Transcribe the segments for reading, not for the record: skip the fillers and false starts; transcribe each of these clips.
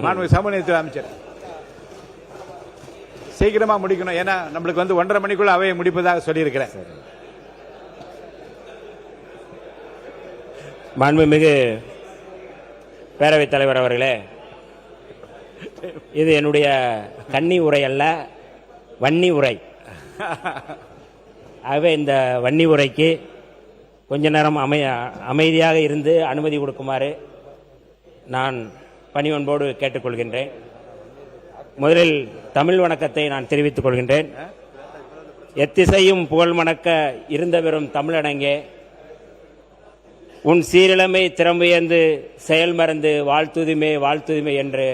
மாண்புமிகு சமூகநீதித்துறை அமைச்சர். சீக்கிரமா முடிக்கணும், ஏன்னா நம்மளுக்கு 1:30 மணிக்குள்ள அவையை முடிப்பதாக சொல்லியிருக்கிறேன். மாண்புமிகு பேரவைத் தலைவர் அவர்களே, இது என்னுடைய கன்னி உரை அல்ல, வன்னி உரை. ஆகவே இந்த வன்னி உரைக்கு கொஞ்ச நேரம் அமைதியாக இருந்து அனுமதி கொடுக்குமாறு நான் பணிவன்போடு கேட்டுக்கொள்கின்றேன். முதலில் தமிழ் வணக்கத்தை நான் தெரிவித்துக் கொள்கின்றேன். எத்திசையும் புகழ் மணக்க இருந்த பெறும் தமிழனங்கே, உன் சீரிழமை திறம்புயர்ந்து செயல் மறந்து வாழ்த்துதுமே வாழ்த்துதுமே என்று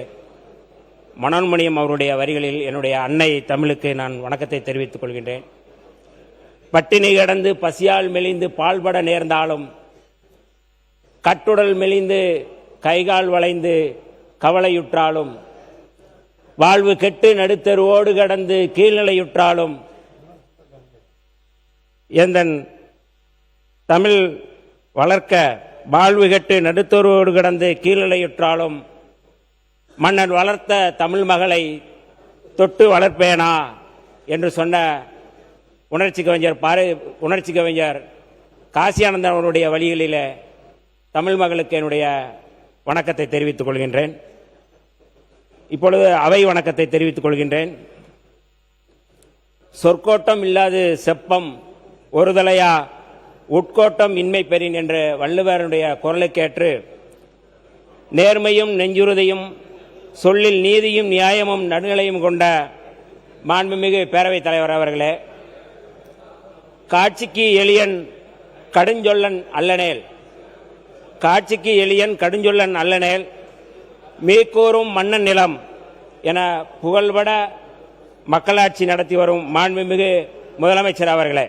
மனோன்மணியம் அவருடைய வரிகளில் என்னுடைய அன்னை தமிழுக்கு நான் வணக்கத்தை தெரிவித்துக் கொள்கின்றேன். பட்டினி கடந்து பசியால் மெலிந்து பால்பட நேர்ந்தாலும், கட்டுடல் மெலிந்து கைகால் வளைந்து கவலையுற்றாலும், வாழ்வு கெட்டு நடுத்தருவோடு கடந்து கீழ்நிலையுற்றாலும், எந்தன் தமிழ் வளர்க்க வாழ்வு கெட்டு நடுத்தருவோடு கடந்து கீழ்நிலையுற்றாலும், மன்னன் வளர்த்த தமிழ் மகளை தொட்டு வளர்ப்பேனா என்று சொன்ன உணர்ச்சி கவிஞர் காசியானந்தன் அவருடைய வழிகளிலே தமிழ் மகளுக்கு என்னுடைய வணக்கத்தை தெரிவித்துக் கொள்கின்றேன். இப்பொழுது அவை வணக்கத்தை தெரிவித்துக் கொள்கின்றேன். சொற்கோட்டம் இல்லாது செப்பம் ஒருதலையா உட்கோட்டம் இன்மை பெறின் என்ற வள்ளுவருடைய குரலுக்கேற்று நேர்மையும் நெஞ்சுறுதியும் சொல்லில் நீதியும் நியாயமும் நடுநிலையும் கொண்ட மாண்புமிகு பேரவைத் தலைவர் அவர்களே, காட்சிக்கு எளியன் கடுஞ்சொல்லன் அல்லனேல், காட்சிக்கு எளியன் கடுஞ்சொல்லன் அல்லனேல், மீக்கூறும் மன்னன் நிலம் என புகழ்பட மக்களாட்சி நடத்தி வரும் மாண்புமிகு முதலமைச்சர் அவர்களே,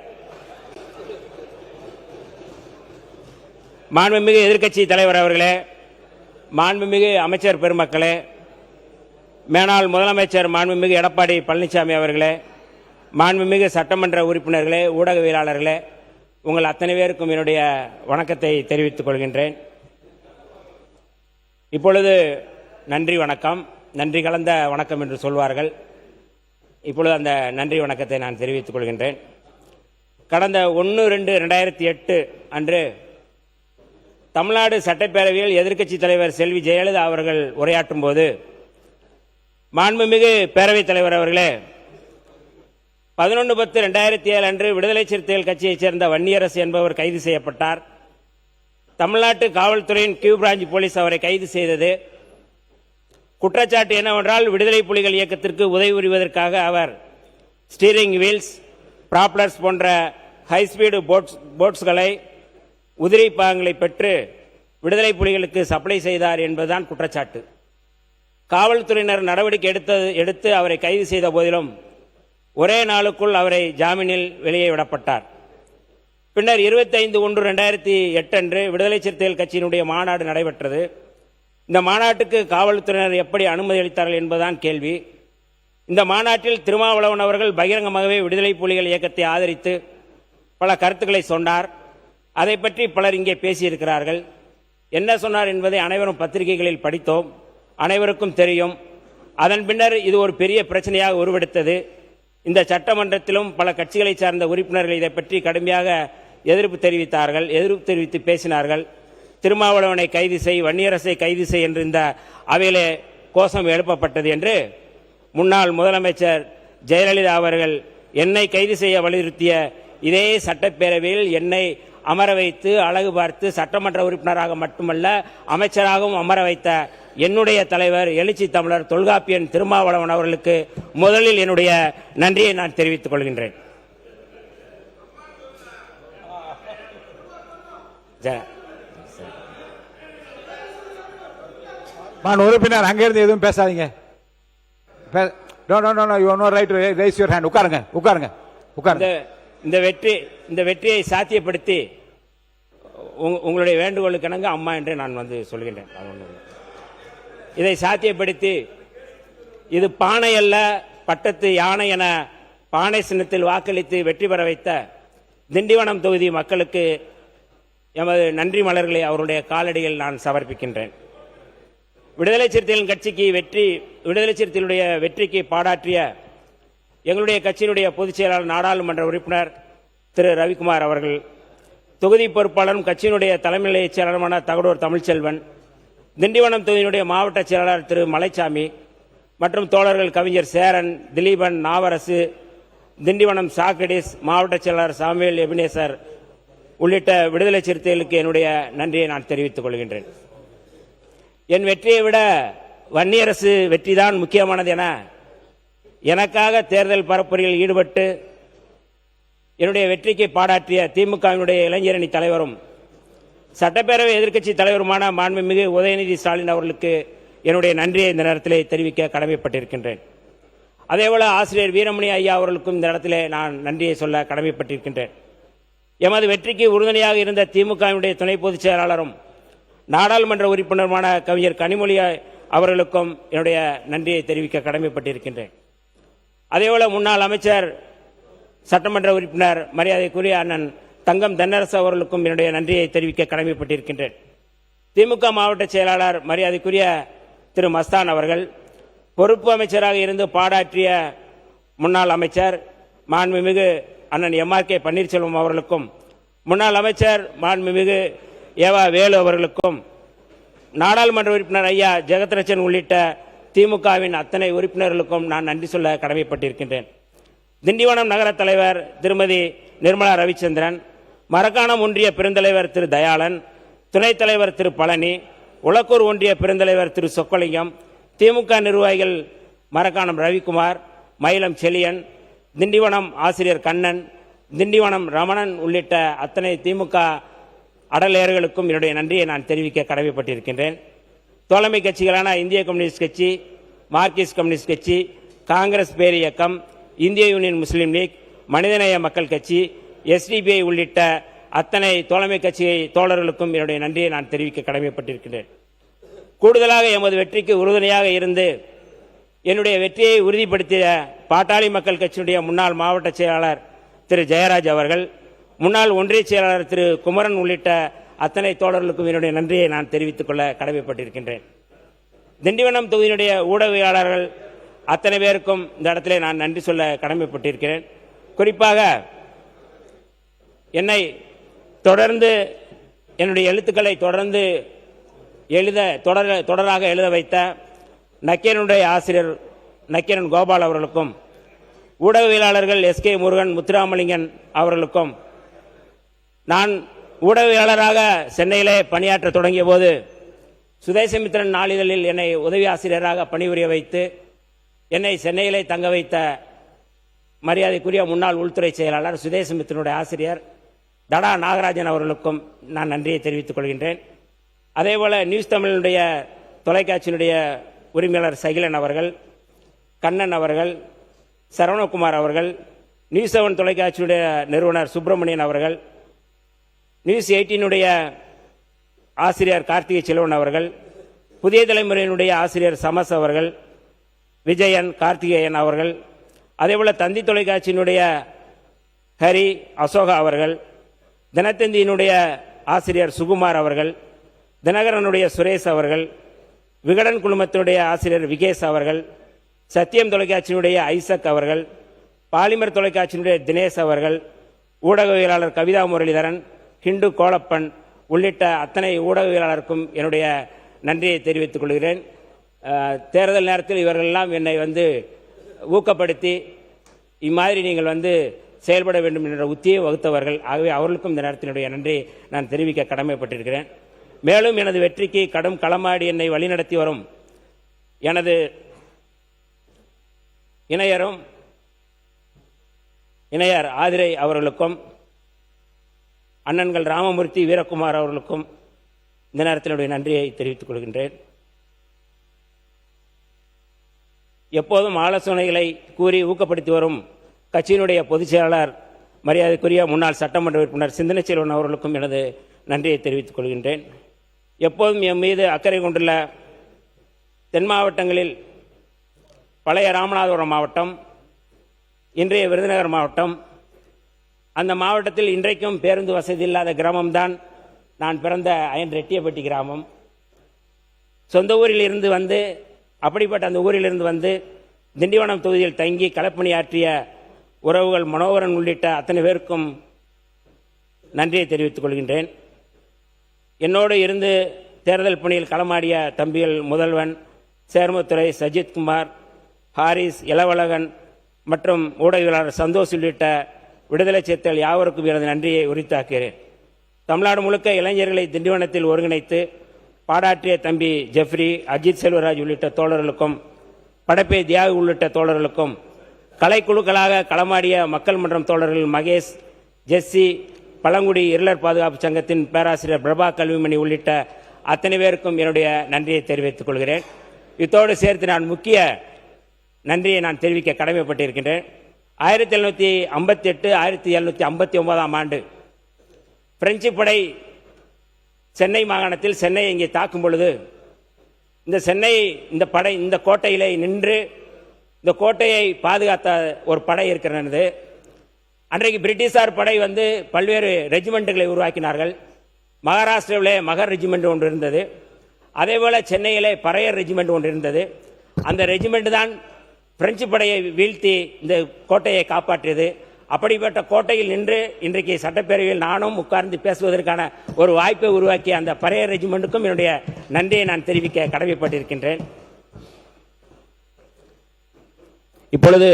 மாண்புமிகு எதிர்க்கட்சி தலைவர் அவர்களே, மாண்புமிகு அமைச்சர் பெருமக்களே, மேனாள் முதலமைச்சர் மாண்புமிகு எடப்பாடி பழனிசாமி அவர்களே, மாண்புமிகு சட்டமன்ற உறுப்பினர்களே, ஊடகவியலாளர்களே, உங்கள் அத்தனை பேருக்கும் என்னுடைய வணக்கத்தை தெரிவித்துக் கொள்கின்றேன். இப்பொழுது நன்றி வணக்கம், நன்றி கலந்த வணக்கம் என்று சொல்வார்கள். இப்பொழுது அந்த நன்றி வணக்கத்தை நான் தெரிவித்துக் கொள்கின்றேன். கடந்த 1/2/2008 அன்று தமிழ்நாடு சட்டப்பேரவையில் எதிர்க்கட்சி தலைவர் செல்வி ஜெயலலிதா அவர்கள் உரையாற்றும் போது, மாண்புமிகு பேரவைத் தலைவர் அவர்களே, 11/10/2007 அன்று விடுதலை சிறுத்தைகள் கட்சியைச் சேர்ந்த வன்னியரசு என்பவர் கைது செய்யப்பட்டார். தமிழ்நாட்டு காவல்துறையின் கியூ பிரான்ச் போலீஸ் அவரை கைது செய்தது. குற்றச்சாட்டு என்னவென்றால், விடுதலை புலிகள் இயக்கத்திற்கு உதவி புரிவதற்காக அவர் ஸ்டீரிங் வீல்ஸ், ப்ராப்ளர்ஸ் போன்ற ஹைஸ்பீடு போட்ஸ்களை, உதிரி பாகங்களை பெற்று விடுதலை புலிகளுக்கு சப்ளை செய்தார் என்பதுதான் குற்றச்சாட்டு. காவல்துறையினர் நடவடிக்கை எடுத்து அவரை கைது செய்த போதிலும் ஒரே நாளுக்குள் அவரை ஜாமீனில் வெளியே விடப்பட்டார். பின்னர் 25/1/2008 அன்று விடுதலை சிறுத்தைகள் கட்சியினுடைய மாநாடு நடைபெற்றது. இந்த மாநாட்டுக்கு காவல்துறையினர் எப்படி அனுமதி அளித்தார்கள் என்பதுதான் கேள்வி. இந்த மாநாட்டில் திருமாவளவன் அவர்கள் பகிரங்கமாகவே விடுதலை புலிகள் இயக்கத்தை ஆதரித்து பல கருத்துக்களை சொன்னார். அதை பற்றி பலர் இங்கே பேசியிருக்கிறார்கள். என்ன சொன்னார் என்பதை அனைவரும் பத்திரிகைகளில் படித்தோம், அனைவருக்கும் தெரியும். அதன் பின்னர் இது ஒரு பெரிய பிரச்சனையாக உருவெடுத்தது. இந்த சட்டமன்றத்திலும் பல கட்சிகளை சார்ந்த உறுப்பினர்கள் இதை பற்றி கடுமையாக எதிர்ப்பு தெரிவித்து பேசினார்கள். திருமாவளவனை கைது செய், வன்னியரசை கைது செய் என்று இந்த அவையிலே கோஷம் எழுப்பப்பட்டது என்று முன்னாள் முதலமைச்சர் ஜெயலலிதா அவர்கள் என்னை கைது செய்ய வலியுறுத்திய இதே சட்டப்பேரவையில் என்னை அமர வைத்து அழகு பார்த்து சட்டமன்ற உறுப்பினராக மட்டுமல்ல அமைச்சராகவும் அமர வைத்த என்னுடைய தலைவர் எழுச்சி தமிழர் தொல்காப்பியன் திருமாவளவன் அவர்களுக்கு முதலில் என்னுடைய நன்றியை நான் தெரிவித்துக் கொள்கின்றேன். உறுப்பினர் அங்கிருந்து எதுவும் பேசாதீங்க. உட்காருங்க. இந்த வெற்றியை சாத்தியப்படுத்தி உங்களுடைய வேண்டுகோளுக்கு இணங்க அம்மா என்று நான் சொல்கின்றேன். இதை சாத்தியப்படுத்தி இது பானை அல்ல பட்டத்து யானை என பானை சின்னத்தில் வாக்களித்து வெற்றி பெற வைத்த திண்டிவனம் தொகுதி மக்களுக்கு எமது நன்றி மலர்களை அவருடைய காலடியில் நான் சமர்ப்பிக்கின்றேன். விடுதலை சிறுத்தைகளின் கட்சிக்கு விடுதலை சிறுத்தைகளுடைய வெற்றிக்கு பாடாற்றிய எங்களுடைய கட்சியினுடைய பொதுச் செயலாளர் நாடாளுமன்ற உறுப்பினர் திரு ரவிக்குமார் அவர்கள், தொகுதி பொறுப்பாளரும் கட்சியினுடைய தலைமை நிலைய செயலாளருமான தகடூர் தமிழ்ச்செல்வன், திண்டிவனம் தொகுதியினுடைய மாவட்ட செயலாளர் திரு மலைச்சாமி மற்றும் தோழர்கள் கவிஞர் சேரன், திலீபன், நாவரசு, திண்டிவனம் சாக்கடிஸ், மாவட்ட செயலாளர் சாமுவேல் எபினேசர் உள்ளிட்ட விடுதலை சிறுத்தைகளுக்கு என்னுடைய நன்றியை நான் தெரிவித்துக் கொள்கின்றேன். என் வெற்றியை விட வன்னியரசு வெற்றிதான் முக்கியமானது என எனக்காக தேர்தல் பரப்புரையில் ஈடுபட்டு என்னுடைய வெற்றிக்கு பாடாற்றிய திமுகவினுடைய இளைஞரணி தலைவரும் சட்டப்பேரவை எதிர்க்கட்சி தலைவருமான மாண்புமிகு உதயநிதி ஸ்டாலின் அவர்களுக்கு என்னுடைய நன்றியை இந்த நேரத்திலே தெரிவிக்க கடமைப்பட்டிருக்கின்றேன். அதேபோல ஆசிரியர் வீரமணி ஐயா அவர்களுக்கும் இந்த இடத்திலே நான் நன்றியை சொல்ல கடமைப்பட்டிருக்கின்றேன். எமது வெற்றிக்கு உறுதுணையாக இருந்த திமுகவினுடைய துணை பொதுச் செயலாளரும் நாடாளுமன்ற உறுப்பினருமான கவிஞர் கனிமொழி அவர்களுக்கும் என்னுடைய நன்றியை தெரிவிக்க கடமைப்பட்டிருக்கின்றேன். அதேபோல முன்னாள் அமைச்சர் சட்டமன்ற உறுப்பினர் மரியாதைக்குரிய அண்ணன் தங்கம் தென்னரசு அவர்களுக்கும் என்னுடைய நன்றியை தெரிவிக்க கடமைப்பட்டிருக்கின்றேன். திமுக மாவட்ட செயலாளர் மரியாதைக்குரிய திரு மஸ்தான் அவர்கள், பொறுப்பு அமைச்சராக இருந்து பாடாற்றிய முன்னாள் அமைச்சர் மாண்புமிகு அண்ணன் MRK பன்னீர்செல்வம் அவர்களுக்கும், முன்னாள் அமைச்சர் மாண்புமிகு ஏவா வேலு அவர்களுக்கும், நாடாளுமன்ற உறுப்பினர் ஐயா ஜெகத்ரட்சன் உள்ளிட்ட திமுகவின் அத்தனை உறுப்பினர்களுக்கும் நான் நன்றி சொல்ல கடமைப்பட்டிருக்கின்றேன். திண்டிவனம் நகர தலைவர் திருமதி நிர்மலா ரவிச்சந்திரன், மரக்காணம் ஒன்றிய பெருந்தலைவர் திரு தயாளன், துணைத் தலைவர் திரு பழனி, உலக்கூர் ஒன்றிய பெருந்தலைவர் திரு சொக்கலிங்கம், திமுக நிர்வாகிகள் மரக்காணம் ரவிக்குமார், மயிலம் செலியன், திண்டிவனம் ஆசிரியர் கண்ணன், திண்டிவனம் ரமணன் உள்ளிட்ட அத்தனை திமுக அடலேயர்களுக்கும் என்னுடைய நன்றியை நான் தெரிவிக்க கடமைப்பட்டிருக்கின்றேன். தோழமை கட்சிகளான இந்திய கம்யூனிஸ்ட் கட்சி, மார்க்சிஸ்ட் கம்யூனிஸ்ட் கட்சி, காங்கிரஸ் பேர் இயக்கம், இந்திய யூனியன் முஸ்லீம் லீக், மனிதநேய மக்கள் கட்சி, SDPI உள்ளிட்ட அத்தனை தோழமை கட்சி தோழர்களுக்கும் என்னுடைய நன்றியை நான் தெரிவிக்க கடமைப்பட்டிருக்கின்றேன். கூடுதலாக எமது வெற்றிக்கு உறுதுணையாக இருந்து என்னுடைய வெற்றியை உறுதிப்படுத்திய பாட்டாளி மக்கள் கட்சியினுடைய முன்னாள் மாவட்ட செயலாளர் திரு ஜெயராஜ் அவர்கள், முன்னாள் ஒன்றிய செயலாளர் திரு குமரன் உள்ளிட்ட அத்தனை தோழர்களுக்கும் என்னுடைய நன்றியை நான் தெரிவித்துக் கொள்ள கடமைப்பட்டிருக்கின்றேன். திண்டிவனம் தொகுதியினுடைய ஊடகவியலாளர்கள் அத்தனை பேருக்கும் இந்த இடத்திலே நான் நன்றி சொல்ல கடமைப்பட்டிருக்கிறேன். குறிப்பாக என்னை தொடர்ந்து என்னுடைய எழுத்துக்களை தொடர்ந்து தொடராக எழுத வைத்த நக்கீரனுடைய ஆசிரியர் நக்கீரன் கோபால் அவர்களுக்கும், ஊடகவியலாளர்கள் SK முருகன், முத்துராமலிங்கன் அவர்களுக்கும், நான் ஊடகவியலாளராக சென்னையிலே பணியாற்ற தொடங்கிய போது சுதேசமித்திரன் நாளிதழில் என்னை உதவி ஆசிரியராக பணிபுரிய வைத்து என்னை சென்னையிலே தங்க வைத்த மரியாதைக்குரிய முன்னாள் உள்துறை செயலாளர் சுதேசமித்திரனுடைய ஆசிரியர் தடா நாகராஜன் அவர்களுக்கும் நான் நன்றியை தெரிவித்துக் கொள்கின்றேன். அதேபோல நியூஸ் தமிழனுடைய தொலைக்காட்சியினுடைய உரிமையாளர் சகிலன் அவர்கள், கண்ணன் அவர்கள், சரவணகுமார் அவர்கள், நியூஸ் 7 தொலைக்காட்சியுடைய நிறுவனர் சுப்பிரமணியன் அவர்கள், நியூஸ் 18 ஆசிரியர் கார்த்திகை செல்வன் அவர்கள், புதிய தலைமுறையினுடைய ஆசிரியர் சமஸ் அவர்கள், விஜயன், கார்த்திகேயன் அவர்கள், அதேபோல தந்தி தொலைக்காட்சியினுடைய ஹரி, அசோகா அவர்கள், தினத்தந்தியினுடைய ஆசிரியர் சுகுமார் அவர்கள், தினகரனுடைய சுரேஷ் அவர்கள், விகடன் குழுமத்தினுடைய ஆசிரியர் விகேஷ் அவர்கள், சத்தியம் தொலைக்காட்சியினுடைய ஐசக் அவர்கள், பாலிமர் தொலைக்காட்சியினுடைய தினேஷ் அவர்கள், ஊடகவியலாளர் கவிதா முரளிதரன், ஹிண்டு கோலப்பன் உள்ளிட்ட அத்தனை ஊடகவியலாளருக்கும் என்னுடைய நன்றியை தெரிவித்துக் கொள்கிறேன். தேர்தல் நேரத்தில் இவர்களெல்லாம் என்னை ஊக்கப்படுத்தி இம்மாதிரி நீங்கள் செயல்பட வேண்டும் என்ற உத்தியை வகுத்தவர்கள். ஆகவே அவர்களுக்கும் இந்த நேரத்தினுடைய நன்றி நான் தெரிவிக்க கடமைப்பட்டிருக்கிறேன். மேலும் எனது வெற்றிக்கு கடும் களமாடி என்னை வழிநடத்தி வரும் எனது இணையர் ஆதிரை அவர்களுக்கும், அண்ணன்கள் ராமமூர்த்தி, வீரகுமார் அவர்களுக்கும் இந்த நேரத்தினுடைய நன்றியை தெரிவித்துக் கொள்கின்றேன். எப்போதும் ஆலோசனைகளை கூறி ஊக்கப்படுத்தி வரும் கட்சியினுடைய பொதுச் செயலாளர் மரியாதைக்குரிய முன்னாள் சட்டமன்ற உறுப்பினர் சிந்தனை செல்வன் அவர்களுக்கும் எனது நன்றியை தெரிவித்துக் கொள்கின்றேன். எப்போதும் எம் மீது அக்கறை கொண்டுள்ள தென் மாவட்டங்களில் பழைய ராமநாதபுரம் மாவட்டம், இன்றைய விருதுநகர் மாவட்டம், அந்த மாவட்டத்தில் இன்றைக்கும் பேருந்து வசதி இல்லாத கிராமம்தான் நான் பிறந்த அயன் ரெட்டியப்பட்டி கிராமம். சொந்த ஊரில் இருந்து வந்து அப்படிப்பட்ட அந்த ஊரிலிருந்து வந்து திண்டிவனம் தொகுதியில் தங்கி களப்பணியாற்றிய உறவுகள் மனோகரன் உள்ளிட்ட அத்தனை பேருக்கும் நன்றியை தெரிவித்துக் கொள்கின்றேன். என்னோடு இருந்து தேர்தல் பணியில் களமாடிய தம்பிகள் முதல்வன், சேர்மத்துறை, சஜித்குமார், ஹாரிஸ், இளவழகன் மற்றும் ஊடகவியலாளர் சந்தோஷ் உள்ளிட்ட விடுதலை சிறுத்தைகள் யாவருக்கும் எனது நன்றியை உரித்தாக்குகிறேன். தமிழ்நாடு முழுக்க இளைஞர்களை திண்டிவனத்தில் ஒருங்கிணைத்து பாடாற்றிய தம்பி ஜெஃப்ரி, அஜித் செல்வராஜ் உள்ளிட்ட தோழர்களுக்கும், படப்பை தியாகு உள்ளிட்ட தோழர்களுக்கும், கலைக்குழுக்களாக களமாடிய மக்கள் மன்றம் தோழர்கள் மகேஷ், ஜெஸ்ஸி, பழங்குடி இருளர் பாதுகாப்பு சங்கத்தின் பேராசிரியர் பிரபா கல்விமணி உள்ளிட்ட அத்தனை பேருக்கும் என்னுடைய நன்றியை தெரிவித்துக் கொள்கிறேன். இத்தோடு சேர்த்து நான் முக்கிய நன்றியை நான் தெரிவிக்க கடமைப்பட்டிருக்கின்றேன். 1758 1759 ஆண்டு பிரெஞ்சு படை சென்னை மாகாணத்தில் சென்னையை இங்கே தாக்கும் பொழுது இந்த கோட்டையிலே நின்று இந்த கோட்டையை பாதுகாத்த ஒரு படை இருக்கிறது. அன்றைக்கு பிரிட்டிஷார் படை வந்து பல்வேறு ரெஜிமெண்ட்டுகளை உருவாக்கினார்கள். மகாராஷ்டிராவிலே மகர் ரெஜிமெண்ட் ஒன்று இருந்தது. அதேபோல சென்னையிலே பறையர் ரெஜிமெண்ட் ஒன்று இருந்தது. அந்த ரெஜிமெண்ட் தான் பிரெஞ்சு படையை வீழ்த்தி இந்த கோட்டையை காப்பாற்றியது. அப்படிப்பட்ட கோட்டையில் நின்று இன்றைக்கு சட்டப்பேரவையில் நானும் உட்கார்ந்து பேசுவதற்கான ஒரு வாய்ப்பை உருவாக்கிய அந்த பறையர் ரெஜிமெண்ட்டுக்கும் என்னுடைய நன்றியை நான் தெரிவிக்க கடமைப்பட்டிருக்கின்றேன். இப்பொழுது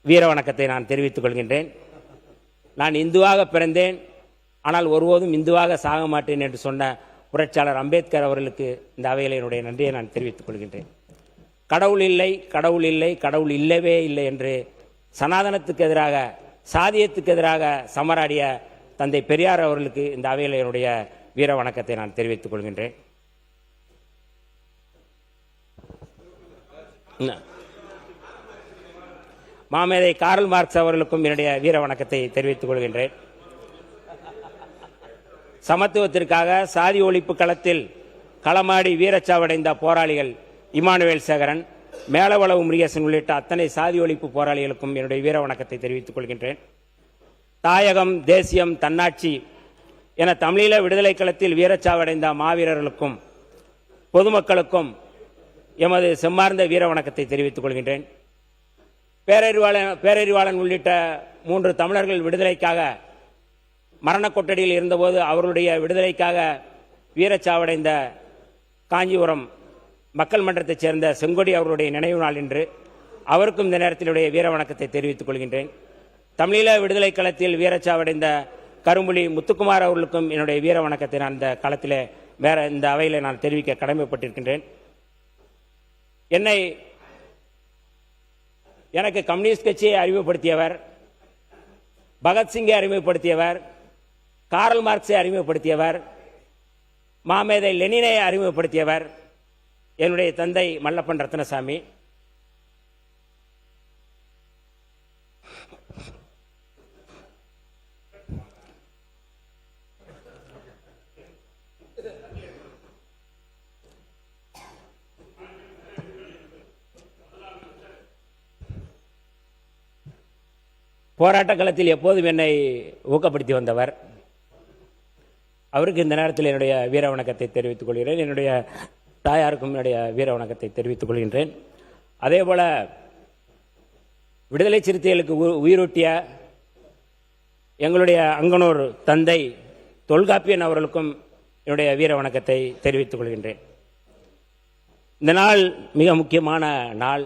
வீர வணக்கத்தை நான் தெரிவித்துக் கொள்கின்றேன். நான் இந்துவாக பிறந்தேன், ஆனால் ஒருபோதும் இந்துவாக சாக மாட்டேன் என்று சொன்ன புரட்சியாளர் அம்பேத்கர் அவர்களுக்கு இந்த அவையில் என்னுடைய நன்றியை நான் தெரிவித்துக் கொள்கின்றேன். கடவுள் இல்லை, கடவுள் இல்லை, கடவுள் இல்லவே இல்லை என்று சனாதனத்துக்கு எதிராக, சாதியத்துக்கு எதிராக சமராடிய தந்தை பெரியார் அவர்களுக்கு இந்த அவையில் என்னுடைய வீர வணக்கத்தை நான் தெரிவித்துக் கொள்கின்றேன். மாமேதை கார்ல் மார்க்ஸ் அவர்களுக்கும் என்னுடைய வீர வணக்கத்தை தெரிவித்துக் கொள்கின்றேன். சமத்துவத்திற்காக சாதி ஒழிப்பு களத்தில் களமாடி வீரச்சாவடைந்த போராளிகள் இமானுவேல் சேகரன், மேலவளவு முருகேசன் உள்ளிட்ட அத்தனை சாதி ஒழிப்பு போராளிகளுக்கும் என்னுடைய வீர வணக்கத்தை தெரிவித்துக் கொள்கின்றேன். தாயகம், தேசியம், தன்னாட்சி என தமிழீழ விடுதலை களத்தில் வீரச்சாவடைந்த மாவீரர்களுக்கும் பொதுமக்களுக்கும் எமது செம்மார்ந்த வீர வணக்கத்தை தெரிவித்துக் கொள்கின்றேன். பேரறிவாளன் உள்ளிட்ட 3 தமிழர்கள் விடுதலைக்காக மரண கொட்டடியில் இருந்தபோது அவர்களுடைய விடுதலைக்காக வீரச்சாவடைந்த காஞ்சிபுரம் மக்கள் மன்றத்தைச் சேர்ந்த செங்கொடி அவருடைய நினைவு நாள் என்று அவருக்கும் இந்த நேரத்திலுடைய வீர வணக்கத்தை தெரிவித்துக் கொள்கின்றேன். தமிழீழ விடுதலை களத்தில் வீரச்சாவடைந்த கரும்புலி முத்துக்குமார் அவர்களுக்கும் என்னுடைய வீர வணக்கத்தை நான் இந்த களத்திலே இந்த அவையில் நான் தெரிவிக்க கடமைப்பட்டிருக்கின்றேன். எனக்கு கம்யூனிஸ்ட் கட்சியை அறிமுகப்படுத்தியவர், பகத்சிங்கை அறிமுகப்படுத்தியவர், கார்ல் மார்க்ஸை அறிமுகப்படுத்தியவர், மாமேதை லெனினை அறிமுகப்படுத்தியவர் என்னுடைய தந்தை மல்லப்பன் ரத்னசாமி. போராட்ட களத்தில் எப்போதும் என்னை ஊக்கப்படுத்தி வந்தவர். அவருக்கு இந்த நேரத்தில் என்னுடைய வீர வணக்கத்தை தெரிவித்துக் கொள்கிறேன். என்னுடைய தாயாருக்கும் என்னுடைய வீர வணக்கத்தை தெரிவித்துக் கொள்கின்றேன். அதேபோல விடுதலை சிறுத்தைகளுக்கு உயிரூட்டிய எங்களுடைய அங்கனூர் தந்தை தொல்காப்பியன் அவர்களுக்கும் என்னுடைய வீர வணக்கத்தை தெரிவித்துக் கொள்கின்றேன். இந்த நாள் மிக முக்கியமான நாள்,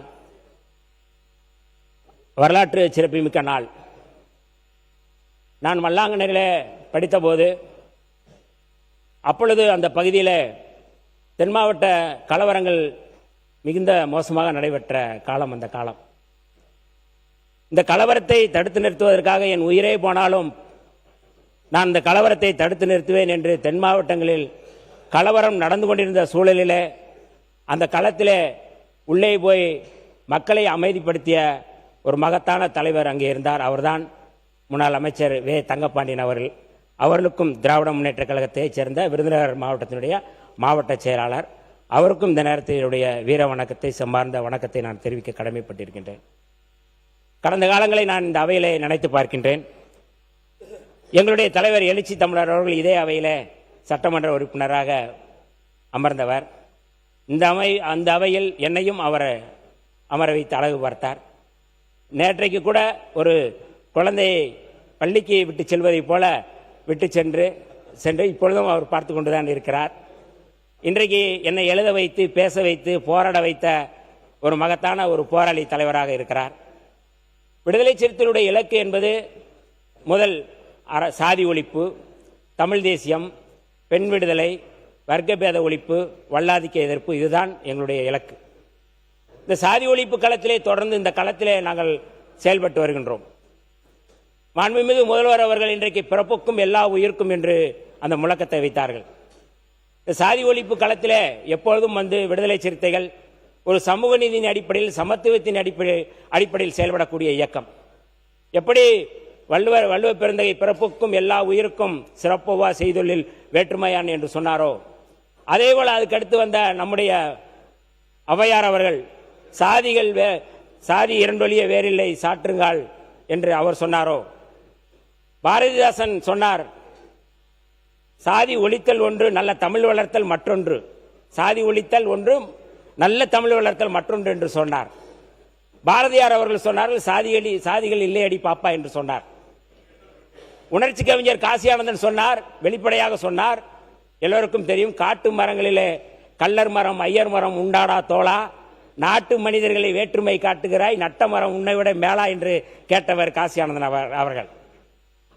வரலாற்று சிறப்புமிக்க நாள். நான் மல்லாங்கண்ணிலே படித்தபோது அப்பொழுது அந்த பகுதியில் தென் மாவட்ட கலவரங்கள் மிகுந்த மோசமாக நடைபெற்ற காலம் அந்த காலம். இந்த கலவரத்தை தடுத்து நிறுத்துவதற்காக என் உயிரே போனாலும் நான் இந்த கலவரத்தை தடுத்து நிறுத்துவேன் என்று தென் மாவட்டங்களில் கலவரம் நடந்து கொண்டிருந்த சூழலிலே அந்த களத்திலே உள்ளே போய் மக்களை அமைதிப்படுத்திய ஒரு மகத்தான தலைவர் அங்கே இருந்தார். அவர்தான் முன்னாள் அமைச்சர் வே தங்கப்பாண்டியன் அவர்கள். அவர்களுக்கும் திராவிட முன்னேற்ற கழகத்தைச் சேர்ந்த விருதுநகர் மாவட்டத்தினுடைய மாவட்ட செயலாளர், அவருக்கும் இந்த நேரத்தினுடைய வீர வணக்கத்தை, செம்மார்ந்த வணக்கத்தை நான் தெரிவிக்க கடமைப்பட்டிருக்கின்றேன். கடந்த காலங்களை நான் இந்த அவையிலே நினைத்து பார்க்கின்றேன். எங்களுடைய தலைவர் எழுச்சி தமிழர் அவர்கள் இதே அவையிலே சட்டமன்ற உறுப்பினராக அமர்ந்தவர். அந்த அவையில் என்னையும் அவரை அமர வைத்து அழகு பார்த்தார். நேற்றைக்கு கூட ஒரு குழந்தையை பள்ளிக்கு விட்டு செல்வதைப் போல விட்டு சென்று இப்பொழுதும் அவர் பார்த்து கொண்டுதான் இருக்கிறார். இன்றைக்கு என்னை எழுத வைத்து பேச வைத்து போராட வைத்த ஒரு மகத்தான ஒரு போராளி தலைவராக இருக்கிறார். விடுதலை சிறுத்தைகளுடைய இலக்கு என்பது முதல் சாதி ஒழிப்பு, தமிழ் தேசியம், பெண் விடுதலை, வர்க்கபேத ஒழிப்பு, வல்லாதிக்க எதிர்ப்பு, இதுதான் எங்களுடைய இலக்கு. இந்த சாதி ஒழிப்பு களத்திலே தொடர்ந்து இந்த களத்திலே நாங்கள் செயல்பட்டு வருகின்றோம். மாண்புமிகு முதல்வர் அவர்கள் இன்றைக்கு பிறப்புக்கும் எல்லா உயிர்க்கும் என்று அந்த முழக்கத்தை வைத்தார்கள். இந்த சாதி ஒழிப்பு களத்திலே எப்பொழுதும் விடுதலை சிறுத்தைகள் ஒரு சமூக நீதியின் அடிப்படையில், சமத்துவத்தின் அடிப்படையில் செயல்படக்கூடிய இயக்கம். எப்படி வள்ளுவ பெருந்தகை பிறப்புக்கும் எல்லா உயிருக்கும் சிறப்புவா செய்தொழில் வேற்றுமையான் என்று சொன்னாரோ, அதேபோல அதுக்கு அடுத்து வந்த நம்முடைய ஔவையார் அவர்கள் சாதி இரண்டொழிய வேறில்லை சாற்றுங்கால் என்று அவர் சொன்னாரோ, பாரதிதாசன் சொன்னார், சாதி ஒழித்தல் ஒன்று, நல்ல தமிழ் வளர்த்தல் மற்றொன்று. சாதி ஒழித்தல் ஒன்று, நல்ல தமிழ் வளர்த்தல் மற்றொன்று என்று சொன்னார். பாரதியார் அவர்கள் சொன்னார்கள், சாதிகள் இல்லையடி பாப்பா என்று சொன்னார். உணர்ச்சி கவிஞர் காசியானந்தன் சொன்னார், வெளிப்படையாக சொன்னார், எல்லோருக்கும் தெரியும், காட்டு மரங்களிலே கள்ளர் மரம் ஐயர் மரம் உண்டாடா தோளா, நாட்டு மனிதர்களை வேற்றுமை காட்டுகிறாய், நட்ட மரம் உன்னை விட மேலா என்று கேட்டவர் காசியானந்தன் அவர்கள்.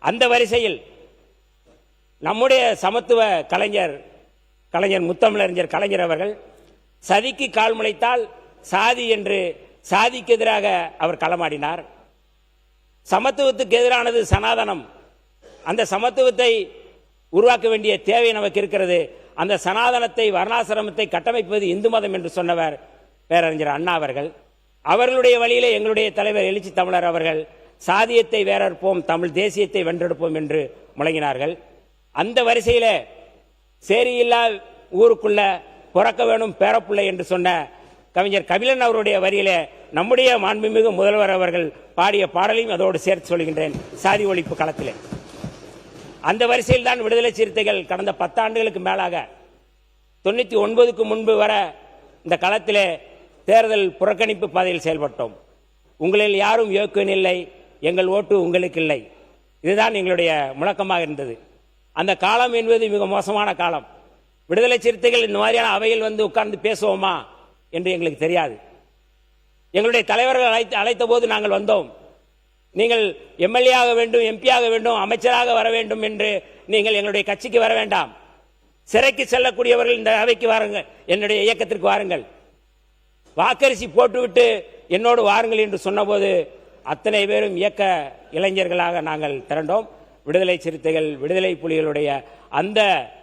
அந்த வரிசையில் நம்முடைய சமத்துவ கலைஞர் முத்தமிழறிஞர் கலைஞர் அவர்கள் சதிக்கு கால் முளைத்தால் சாதி என்று சாதிக்கு எதிராக அவர் களமாடினார். சமத்துவத்துக்கு எதிரானது சனாதனம். அந்த சமத்துவத்தை உருவாக்க வேண்டிய தேவை நமக்கு இருக்கிறது. அந்த சனாதனத்தை, வர்ணாசிரமத்தை கட்டமைப்பது இந்து மதம் என்று சொன்னவர் பேரறிஞர் அண்ணா அவர்கள். அவர்களுடைய வழியிலே எங்களுடைய தலைவர் எழுச்சி தமிழர் அவர்கள் சாதியத்தை வேறறுப்போம், தமிழ் தேசியத்தை வென்றெடுப்போம் என்று முழங்கினார்கள். அந்த வரிசையில சேரியில்லா ஊருக்குள்ள பிறக்க வேணும் பேரப்புள்ளை என்று சொன்ன கவிஞர் கபிலன் அவருடைய வரியிலே நம்முடைய மாண்புமிகு முதல்வர் அவர்கள் பாடிய பாடலையும் அதோடு சேர்த்து சொல்கின்றேன். சாதி ஒழிப்பு களத்திலே அந்த வரிசையில் தான் விடுதலை சிறுத்தைகள் கடந்த 10 ஆண்டுகளுக்கு மேலாக 99க்கு முன்பு வர இந்த களத்திலே தேர்தல் புறக்கணிப்பு பாதையில் செயல்பட்டோம். உங்களில் யாரும் யோக்கியன் இல்லை, எங்கள் ஓட்டு உங்களுக்கு இல்லை, இதுதான் எங்களுடைய முழக்கமாக இருந்தது. அந்த காலம் என்பது மிக மோசமான காலம். விடுதலை சிறுத்தைகள் இந்த மாதிரியான அவையில் உட்கார்ந்து பேசுவோமா என்று எங்களுக்கு தெரியாது. எங்களுடைய தலைவர்கள் அழைத்த போது நாங்கள் வந்தோம். நீங்கள் எம்எல்ஏ ஆக வேண்டும், எம்பி ஆக வேண்டும், அமைச்சராக வர வேண்டும் என்று நீங்கள் எங்களுடைய கட்சிக்கு வர வேண்டாம். சிறைக்கு செல்லக்கூடியவர்கள் இந்த அவைக்கு வாருங்கள், என்னுடைய இயக்கத்திற்கு வாருங்கள், வாக்கரிசி போட்டுவிட்டு என்னோடு வாருங்கள் என்று சொன்னபோது அத்தனை பேரும் இயக்க இளைஞர்களாக நாங்கள் திரண்டோம். விடுதலை சிறுத்தைகள், விடுதலை புலிகளுடைய அந்த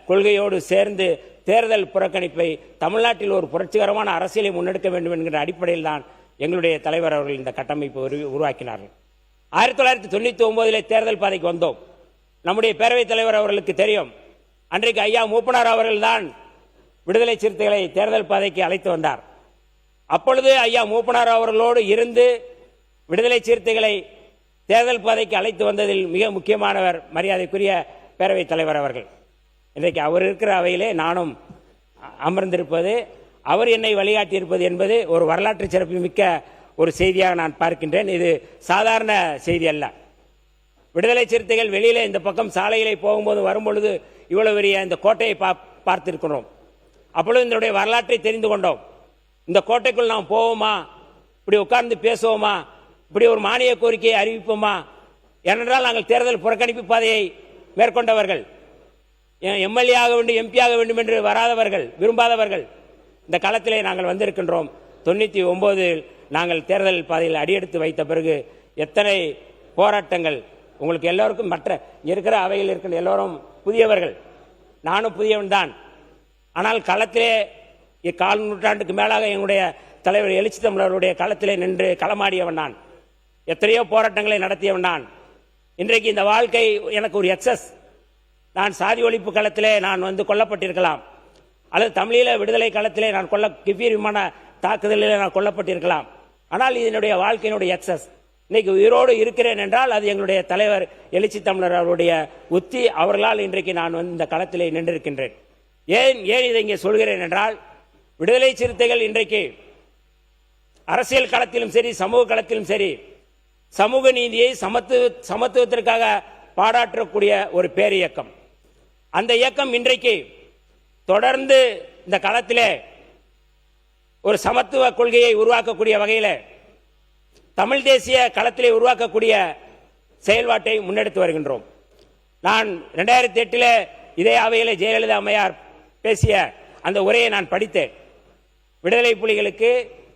கொள்கையோடு சேர்ந்து தேர்தல் புறக்கணிப்பை, தமிழ்நாட்டில் ஒரு புரட்சிகரமான அரசியலை முன்னெடுக்க வேண்டும் என்கிற அடிப்படையில் தான் எங்களுடைய தலைவர் அவர்கள் இந்த கட்டமைப்பு உருவாக்கினார்கள். 1999 தேர்தல் பாதைக்கு வந்தோம். நம்முடைய பேரவைத் தலைவர் அவர்களுக்கு தெரியும், அன்றைக்கு ஐயா மூப்பனார் அவர்கள் தான் விடுதலை சிறுத்தைகளை தேர்தல் பாதைக்கு அழைத்து வந்தார். அப்பொழுது ஐயா மூப்பனார் அவர்களோடு இருந்து விடுதலை சிறுத்தைகளை தேர்தல் பாதைக்கு அழைத்து வந்ததில் மிக முக்கியமானவர் மரியாதைக்குரிய பேரவைத் தலைவர் அவர்கள். இன்றைக்கு அவர் இருக்கிற அவையிலே நானும் அமர்ந்திருப்பது, அவர் என்னை வழிகாட்டியிருப்பது என்பது ஒரு வரலாற்று சிறப்பு மிக்க ஒரு செய்தியாக நான் பார்க்கின்றேன். இது சாதாரண செய்தி அல்ல. விடுதலை சிறுத்தைகள் வெளியிலே இந்த பக்கம் சாலையிலே போகும்போது வரும்பொழுது இவ்வளவு பெரிய இந்த கோட்டையை பார்த்திருக்கிறோம். அப்பொழுது இதனுடைய வரலாற்றை தெரிந்து கொண்டோம். இந்த கோட்டைக்குள் நாம் போவோமா, இப்படி உட்கார்ந்து பேசுவோமா, இப்படி ஒரு மானிய கோரிக்கையை அறிவிப்போமா? ஏனென்றால் நாங்கள் தேர்தல் புறக்கணிப்பு பாதையை மேற்கொண்டவர்கள், எம்எல்ஏ ஆக வேண்டும், எம்பி ஆக வேண்டும் என்று வராதவர்கள், விரும்பாதவர்கள். இந்த களத்திலே நாங்கள் வந்திருக்கின்றோம். 99 நாங்கள் தேர்தல் பாதையில் அடியெடுத்து வைத்த பிறகு எத்தனை போராட்டங்கள். உங்களுக்கு எல்லோருக்கும் மற்ற இருக்கிற அவையில் இருக்கின்ற எல்லோரும் புதியவர்கள், நானும் புதியவன் தான். ஆனால் களத்திலே 1/4 நூற்றாண்டுக்கு மேலாக எங்களுடைய தலைவர் எழுச்சி தமிழருடைய களத்திலே நின்று களமாடியவன் நான். எத்தனையோ போராட்டங்களை நடத்தியவன் நான். இன்றைக்கு இந்த வாழ்க்கை எனக்கு ஒரு எக்ஸஸ். நான் சாதி ஒழிப்பு களத்திலே நான் கொல்லப்பட்டிருக்கலாம், அல்லது தமிழீழ விடுதலை களத்திலே நான் கிபீர் விமான தாக்குதலில் நான் கொல்லப்பட்டிருக்கலாம். ஆனால் இதனுடைய வாழ்க்கையினுடைய எக்ஸஸ். இன்னைக்கு உயிரோடு இருக்கிறேன் என்றால் அது எங்களுடைய தலைவர் எழுச்சி தமிழர் அவருடைய உத்தி. அவர்களால் இன்றைக்கு நான் இந்த களத்திலே நின்றிருக்கின்றேன். ஏன் இதை இங்கே சொல்கிறேன் என்றால், விடுதலை சிறுத்தைகள் இன்றைக்கு அரசியல் களத்திலும் சரி, சமூக களத்திலும் சரி, சமூக நீதியை, சமத்துவத்திற்காக பாராட்டக்கூடிய ஒரு பேரியக்கம். அந்த இயக்கம் இன்றைக்கு தொடர்ந்து இந்த களத்திலே ஒரு சமத்துவ கொள்கையை உருவாக்கக்கூடிய வகையில் தமிழ் தேசிய களத்திலே உருவாக்கக்கூடிய செயல்பாட்டை முன்னெடுத்து வருகின்றோம். நான் 2008 இதே அவையில் ஜெயலலிதா அம்மையார் பேசிய அந்த உரையை நான் படித்தேன். விடுதலை புலிகளுக்கு,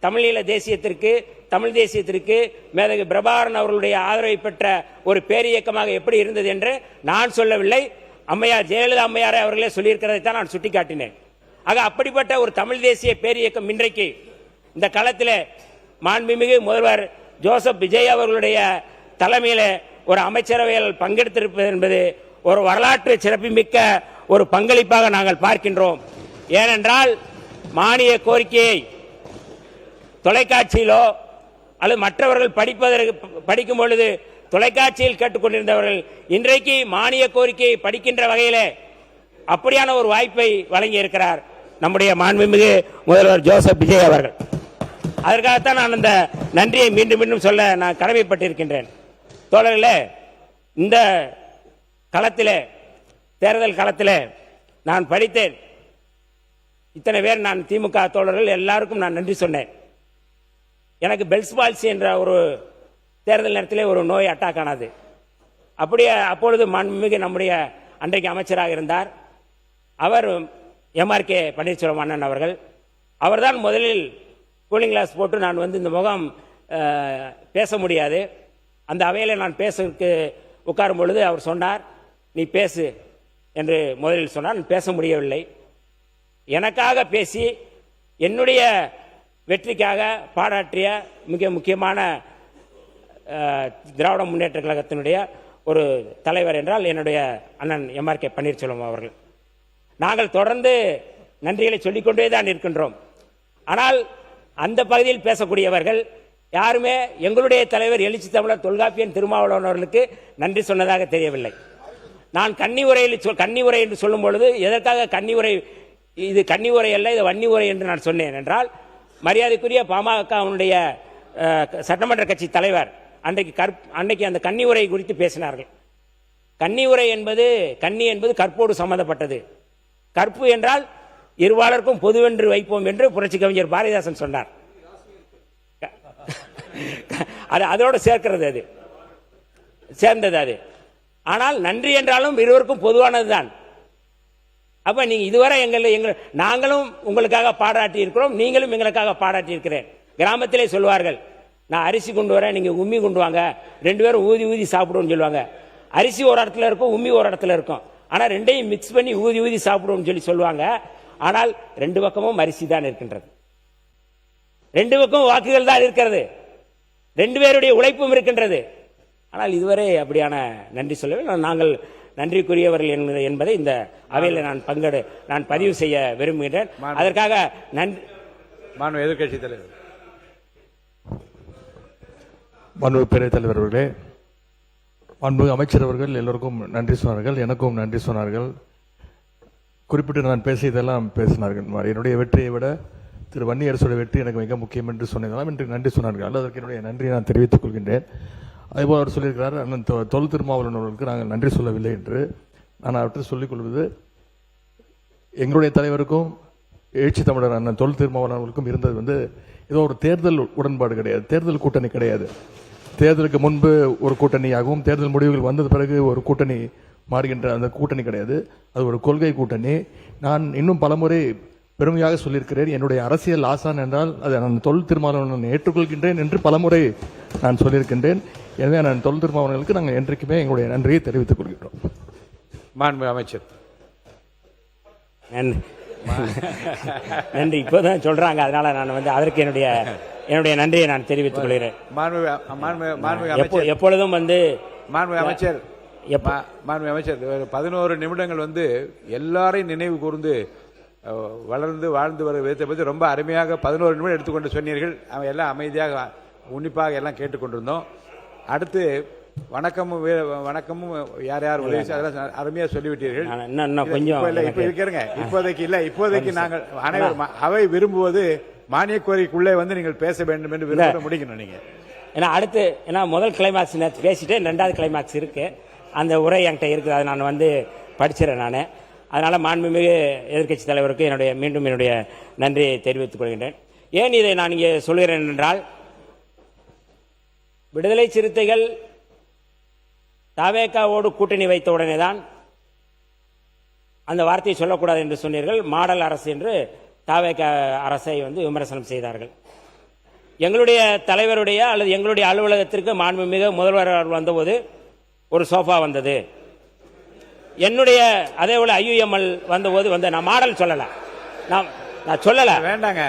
தமிழீழ தேசியத்திற்கு, தமிழ் தேசியத்திற்கு மேதகு பிரபாகரன் அவர்களுடைய ஆதரவை பெற்ற ஒரு பேரியக்கமாக எப்படி இருந்தது என்று நான் சொல்லவில்லை, அம்மையார் ஜெயலலிதா அம்மையாரை அவர்களே சொல்லியிருக்கிறதை தான் நான் சுட்டிக்காட்டினேன். ஆக அப்படிப்பட்ட ஒரு தமிழ் தேசிய பேரியக்கம் இன்றைக்கு இந்த களத்தில் மாண்புமிகு முதல்வர் ஜோசப் விஜய் அவர்களுடைய தலைமையில் ஒரு அமைச்சரவையில் பங்கெடுத்திருப்பது என்பது ஒரு வரலாற்று சிறப்புமிக்க ஒரு பங்களிப்பாக நாங்கள் பார்க்கின்றோம். ஏனென்றால் மானிய கோரிக்கையை தொலைக்காட்சியிலோ அல்லது மற்றவர்கள் படிக்கும் பொழுது தொலைக்காட்சியில் கேட்டுக்கொண்டிருந்தவர்கள் இன்றைக்கு மானிய கோரிக்கையை படிக்கின்ற வகையில் அப்படியான ஒரு வாய்ப்பை வழங்கி இருக்கிறார் நம்முடைய மாண்புமிகு முதல்வர் ஜோசப் விஜய் அவர்கள். அதற்காகத்தான் நான் அந்த நன்றியை மீண்டும் மீண்டும் சொல்ல நான் கடமைப்பட்டிருக்கின்றேன். தோழர்களே, இந்த களத்திலே, தேர்தல் களத்திலே நான் படித்தேன். இத்தனை பேர் நான் திமுக தோழர்கள் எல்லாருக்கும் நான் நன்றி சொன்னேன். எனக்கு பெல்ஸ் பால்சி என்ற ஒரு தேர்தல் நேரத்திலே ஒரு நோய் அட்டாக் ஆனது. அப்படியே அப்பொழுது மாண்புமிகு நம்முடைய அன்றைக்கு அமைச்சராக இருந்தார் அவர் MRK பன்னீர்செல்வம் அண்ணன் அவர்கள். அவர்தான் முதலில் கூலிங் கிளாஸ் போட்டு நான் இந்த முகம் பேச முடியாது, அந்த அவையில் நான் பேசுறதுக்கு உட்காரும் பொழுது அவர் சொன்னார், நீ பேசு என்று முதலில் சொன்னார். நான் பேச முடியவில்லை. எனக்காக பேசி என்னுடைய வெற்றிக்காக பாராட்டிய மிக முக்கியமான திராவிட முன்னேற்ற கழகத்தினுடைய ஒரு தலைவர் என்றால் என்னுடைய அண்ணன் MRK பன்னீர்செல்வம் அவர்கள். நாங்கள் தொடர்ந்து நன்றிகளை சொல்லிக்கொண்டே தான் இருக்கின்றோம். ஆனால் அந்த பகுதியில் பேசக்கூடியவர்கள் யாருமே எங்களுடைய தலைவர் எழுச்சி தமிழர் தொல்காப்பியன் திருமாவளவன் அவர்களுக்கு நன்றி சொன்னதாக தெரியவில்லை. நான் கன்னி உரை என்று சொல்லும் பொழுது எதற்காக கன்னி உரை, இது கன்னி உரை அல்ல, இது வன்னி உரை என்று நான் சொன்னேன் என்றால், மரியாதைக்குரிய பாமகவுடைய சட்டமன்ற கட்சி தலைவர் அன்றைக்கு அந்த கன்னி உரை குறித்து பேசினார்கள். கன்னி உரை என்பது, கன்னி என்பது கற்போடு சம்பந்தப்பட்டது. கற்பு என்றால் இருவாளருக்கும் பொதுவென்று வைப்போம் என்று புரட்சி கவிஞர் பாரதிதாசன் சொன்னார். அதோடு சேர்க்கிறது, அது சேர்ந்தது அது. ஆனால் நன்றி என்றாலும் இருவருக்கும் பொதுவானதுதான். அப்ப நீங்க இதுவரை நாங்களும் உங்களுக்காக பாராட்டி இருக்கிறோம், நீங்களும் எங்களுக்காக பாராட்டி இருக்கிறேன். கிராமத்திலே சொல்வார்கள், நான் அரிசி கொண்டு வரேன், நீங்க உம்மி கொண்டு வாங்க, 2 பேரும் ஊதி ஊதி சாப்பிடுவோம்னு சொல்லுவாங்க. அரிசி ஒரு இடத்துல இருக்கும், உம்மி ஒரு இடத்துல இருக்கும். ஆனா ரெண்டையும் மிக்ஸ் பண்ணி ஊதி ஊதி சாப்பிடுவோம்னு சொல்லுவாங்க. ஆனால் 2 பக்கமும் அரிசி தான் இருக்கின்றது, 2 பக்கமும் வாக்குகள் தான் இருக்கிறது, 2 பேருடைய உழைப்பும் இருக்கின்றது. ஆனால் இதுவரை அப்படியான நன்றி சொல்லவே நாங்கள் நன்றிக்குரியவர்கள் என்பதை இந்த அவையில் நான் பதிவு செய்ய விரும்புகின்றேன். அதற்காக நன்றி. மாண்பு எதிர்க்கட்சி தலைவர், மாண்பு பேரவைத் தலைவர் அவர்களே, மாண்பு அமைச்சர் அவர்கள் எல்லோருக்கும் நன்றி சொன்னார்கள், எனக்கும் நன்றி சொன்னார்கள். குறிப்பிட்டு நான் பேசியதெல்லாம் பேசினார்கள். என்னுடைய வெற்றியை விட திரு வன்னியரசுடைய வெற்றி எனக்கு மிக முக்கியம் என்று சொன்னதெல்லாம் இன்று நன்றி சொன்னார்கள். அதற்கு என்னுடைய நன்றியை நான் தெரிவித்துக் கொள்கின்றேன். அதேபோல் அவர் சொல்லியிருக்கிறார், அண்ணன் தொல் திருமாவளவன் அவர்களுக்கு நாங்கள் நன்றி சொல்லவில்லை என்று. நான் அவற்றை சொல்லிக் கொள்வது, எங்களுடைய தலைவருக்கும் எழுச்சி தமிழர் அண்ணன் தொல் திருமாவளவன் அவர்களுக்கும் இருந்தது ஏதோ ஒரு தேர்தல் உடன்பாடு கிடையாது, தேர்தல் கூட்டணி கிடையாது. தேர்தலுக்கு முன்பு ஒரு கூட்டணியாகவும் தேர்தல் முடிவுகள் வந்தது பிறகு ஒரு கூட்டணி மாறுகின்ற அந்த கூட்டணி கிடையாது. அது ஒரு கொள்கை கூட்டணி. நான் இன்னும் பலமுறை பெருமையாக சொல்லியிருக்கிறேன், என்னுடைய அரசியல் ஆசான் என்றால் அதை நான் தொல் திருமாவளவன் ஏற்றுக்கொள்கின்றேன் என்று பலமுறை நான் சொல்லியிருக்கின்றேன். எனவே நான் தொல் திருமாவளவனுக்கு நாங்கள் என்றைக்குமே எங்களுடைய நன்றியை தெரிவித்துக் கொள்கின்றோம். மாண்பு அமைச்சர். நன்றி. இப்போதான் சொல்றாங்க, அதனால நான் அதற்கு என்னுடைய நன்றியை நான் தெரிவித்துக் கொள்கிறேன். எப்பொழுதும் மாண்பு அமைச்சர் 11 நிமிடங்கள் எல்லாரையும் நினைவு கூர்ந்து வளர்ந்து வாழ்ந்து வர விதத்தை பற்றி ரொம்ப அருமையாக 11 நிமிடம் எடுத்துக்கொண்டு சொன்னீர்கள். அவன் எல்லாம் அமைதியாக உன்னிப்பாக எல்லாம் கேட்டுக்கொண்டிருந்தோம். அடுத்து வணக்கமும் வணக்கமும் யார் யார் உதவி அதெல்லாம் அருமையா சொல்லிவிட்டீர்கள். நான் இன்னும் கொஞ்சம் இப்ப இருக்கிறங்க. இப்போதைக்கு நாங்கள் அனைவரும் அவை விரும்புவது மானிய கோரிக்கைக்குள்ளே வந்து நீங்கள் பேச வேண்டும் என்று விரும்ப முடிக்கணும் நீங்க. ஏன்னா அடுத்து ஏன்னா முதல் கிளைமாக்ஸ் நேற்று பேசிட்டு 2வது கிளைமாக்ஸ் இருக்கு. அந்த உரை என்கிட்ட இருக்குது, அதை நான் வந்து படிச்சிடறேன் நான். அதனால மாண்புமிகு எதிர்க்கட்சி தலைவருக்கு மீண்டும் என்னுடைய நன்றியை தெரிவித்துக் கொள்கின்றேன். ஏன் இதை நான் இங்கே சொல்கிறேன் என்றால், விடுதலை சிறுத்தைகள் தவேகாவோடு கூட்டணி வைத்த உடனே தான் அந்த வார்த்தையை சொல்லக்கூடாது என்று சொன்னீர்கள். மாடல் அரசு என்று தவேகா அரசை வந்து விமர்சனம் செய்தார்கள். எங்களுடைய தலைவருடைய அல்லது எங்களுடைய அலுவலகத்திற்கு மாண்புமிகு முதல்வர் வந்தபோது ஒரு சோஃபா வந்தது. என்னுடைய அதே போல IUML வந்தபோது நான் மாடல் சொல்லல, நான் சொல்லல, வேண்டாங்க,